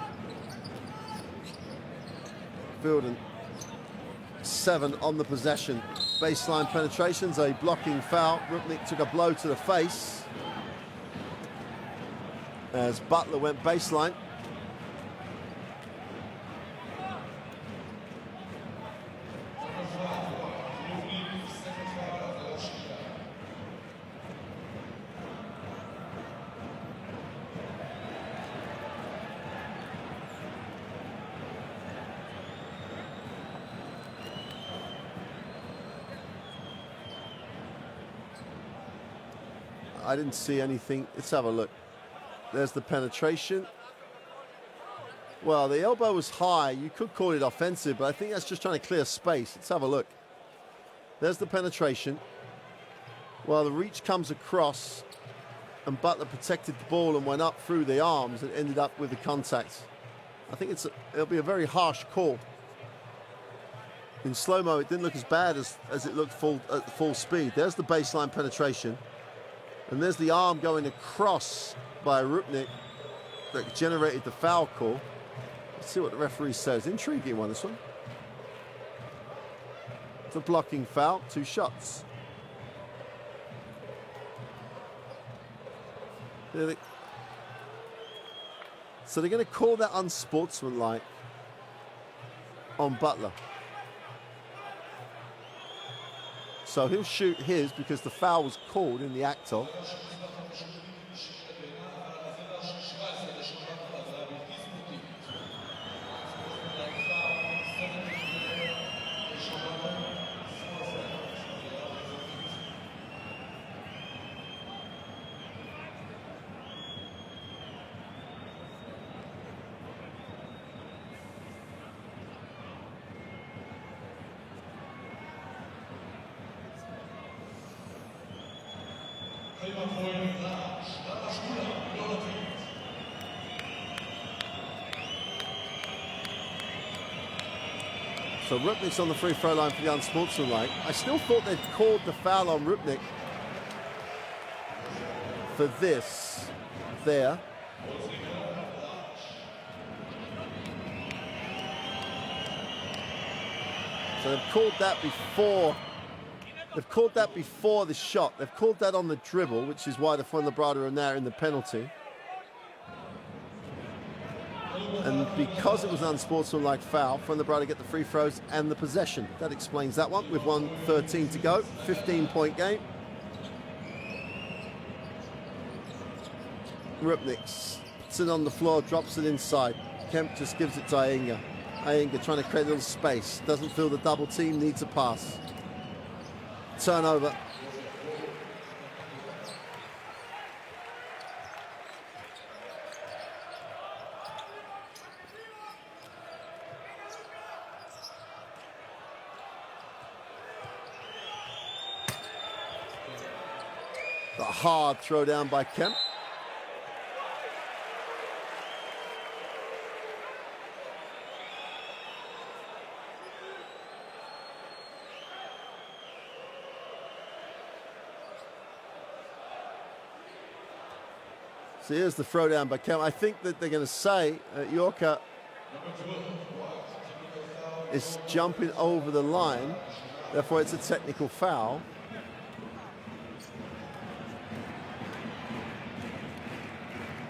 Fielding. 7 on the possession. Baseline penetrations, a blocking foul. Rupnik took a blow to the face as Butler went baseline. I didn't see anything. Let's have a look. There's the penetration. Well, the elbow was high. You could call it offensive, but I think that's just trying to clear space. Let's have a look. There's the penetration. Well, the reach comes across, and Butler protected the ball and went up through the arms and ended up with the contact. I think it'll be a very harsh call. In slow-mo, it didn't look as bad as it looked at full speed. There's the baseline penetration. And there's the arm going across by Rupnik that generated the foul call. Let's see what the referee says. Intriguing one, this one. It's a blocking foul, 2 shots. So they're going to call that unsportsmanlike on Butler. So he'll shoot his because the foul was called in the act of. So Rupnik's on the free throw line for the unsportsmanlike. I still thought they'd called the foul on Rupnik for this there. So they've called that before. They've called that before the shot. They've called that on the dribble, which is why the Fuenlabrada are now in the penalty. And because it was an unsportsmanlike foul, Fuenlabrada get the free throws and the possession. That explains that one with 1:13 to go. 15-point game. Rupnik puts it on the floor, drops it inside. Kemp just gives it to Iyengar. Iyengar trying to create a little space. Doesn't feel the double team, needs a pass. Turnover. The hard throw down by Kemp. So here's the throw down by Kemp. I think that they're going to say Yorker is jumping over the line. Therefore, it's a technical foul.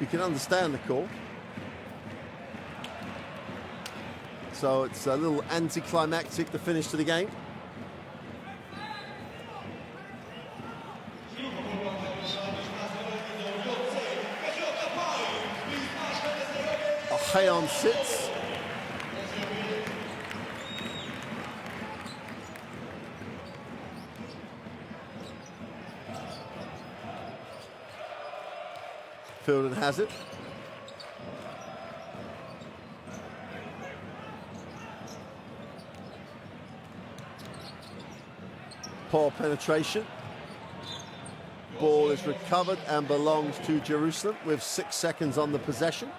You can understand the call. So it's a little anticlimactic, the finish to the game. Hayon sits. Fielding has it. Poor penetration. Ball is recovered and belongs to Jerusalem with 6 seconds on the possession.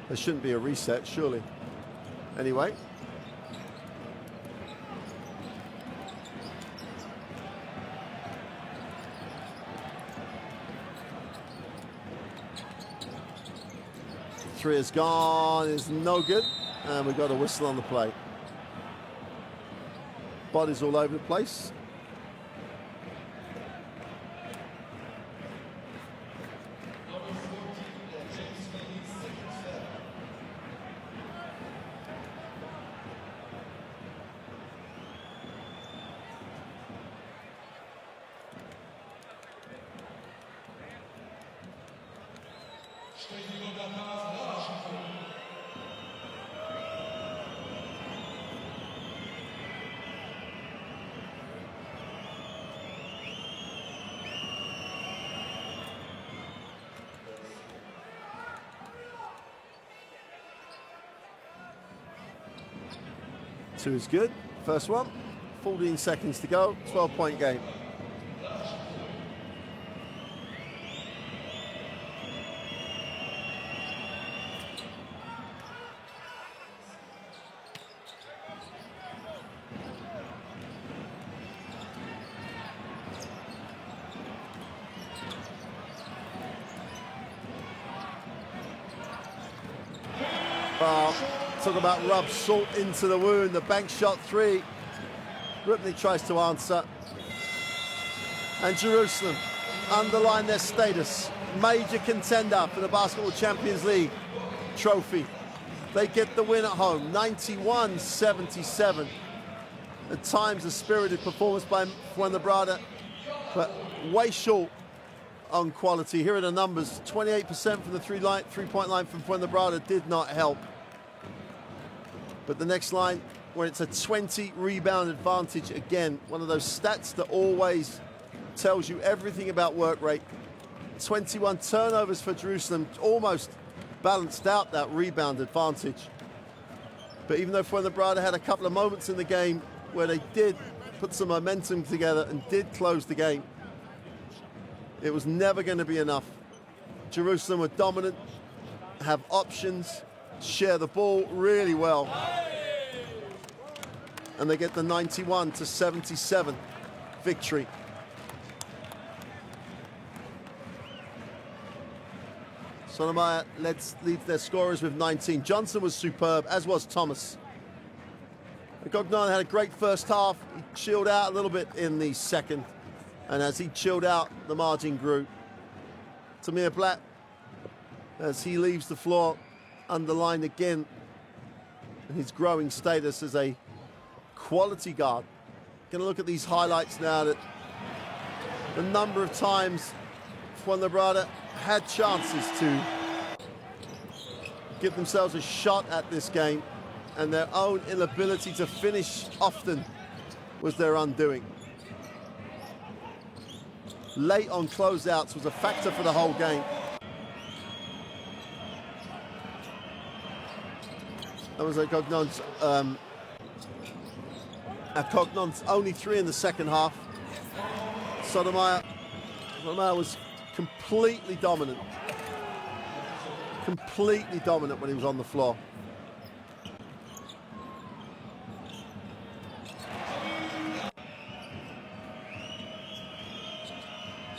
There shouldn't be a reset, surely. Anyway. Three is gone, is no good. And we've got a whistle on the play. Bodies all over the place. Two is good. First one, 14 seconds to go, 12-point game. Talk about rub salt into the wound. The bank shot three. Rupnik tries to answer. And Jerusalem underline their status. Major contender for the Basketball Champions League trophy. They get the win at home, 91-77. At times a spirited performance by Fuenlabrada, but way short on quality. Here are the numbers. 28% from the three-point line from Fuenlabrada did not help. But the next line, where it's a 20 rebound advantage, again, one of those stats that always tells you everything about work rate. 21 turnovers for Jerusalem, almost balanced out that rebound advantage. But even though Fuenlabrada had a couple of moments in the game where they did put some momentum together and did close the game, it was never going to be enough. Jerusalem were dominant, have options, share the ball really well. And they get the 91-77 victory. Sotomayor leads their scorers with 19. Johnson was superb, as was Thomas. Gognon had a great first half. He chilled out a little bit in the second. And as he chilled out, the margin grew. Tamir Blatt, as he leaves the floor, underlined again his growing status as a quality guard. Going to look at these highlights now. That the number of times Fuenlabrada had chances to give themselves a shot at this game, and their own inability to finish often was their undoing. Late on closeouts was a factor for the whole game. That was Cognon's only three in the second half. Sotomayor was completely dominant. Completely dominant when he was on the floor.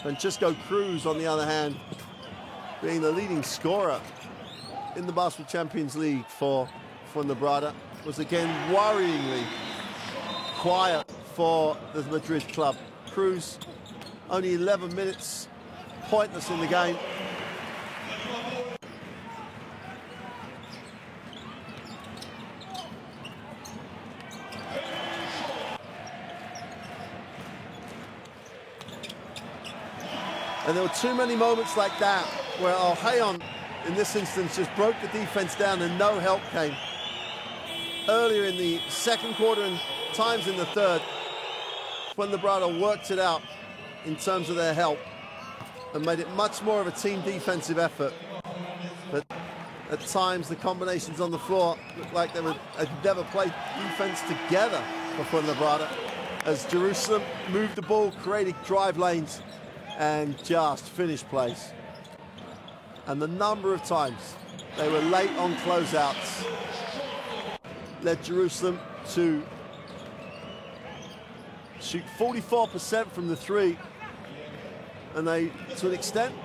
Francisco Cruz, on the other hand, being the leading scorer in the Basketball Champions League for Fuenlabrada, was again worryingly quiet for the Madrid club. Cruz, only 11 minutes, pointless in the game. And there were too many moments like that where Hapoel, in this instance, just broke the defense down and no help came. Earlier in the second quarter and times in the third, Fuenlabrada worked it out in terms of their help and made it much more of a team defensive effort. But at times, the combinations on the floor looked like they had never played defense together for Fuenlabrada, as Jerusalem moved the ball, created drive lanes, and just finished plays. And the number of times they were late on closeouts led Jerusalem to shoot 44% from the three, and they, to an extent,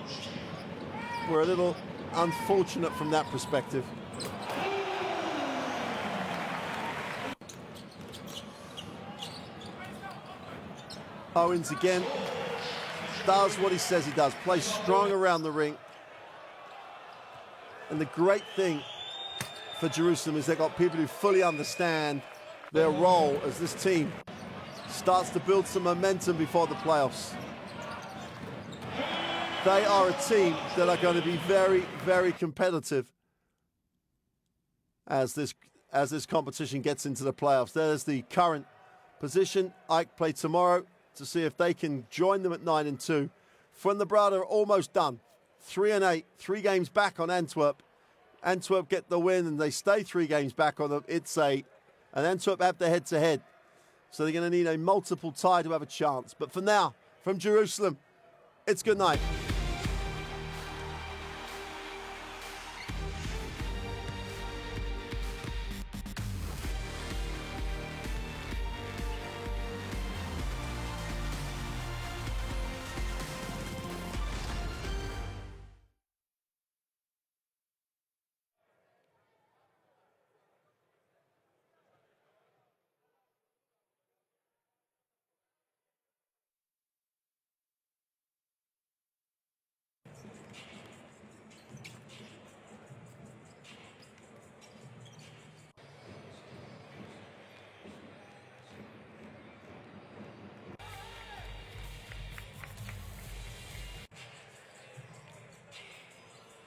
were a little unfortunate from that perspective. Owens again does what he says he does, plays strong around the ring. And the great thing for Jerusalem is they've got people who fully understand their role as this team starts to build some momentum before the playoffs. They are a team that are going to be very, very competitive as this competition gets into the playoffs. There's the current position. Ike play tomorrow to see if they can join them at 9-2. Fuenlabrada are almost done. 3-8, 3 games back on Antwerp. Antwerp get the win and they stay 3 games back on them. It's a and Antwerp have the head-to-head. So they're going to need a multiple tie to have a chance. But for now, from Jerusalem, it's good night.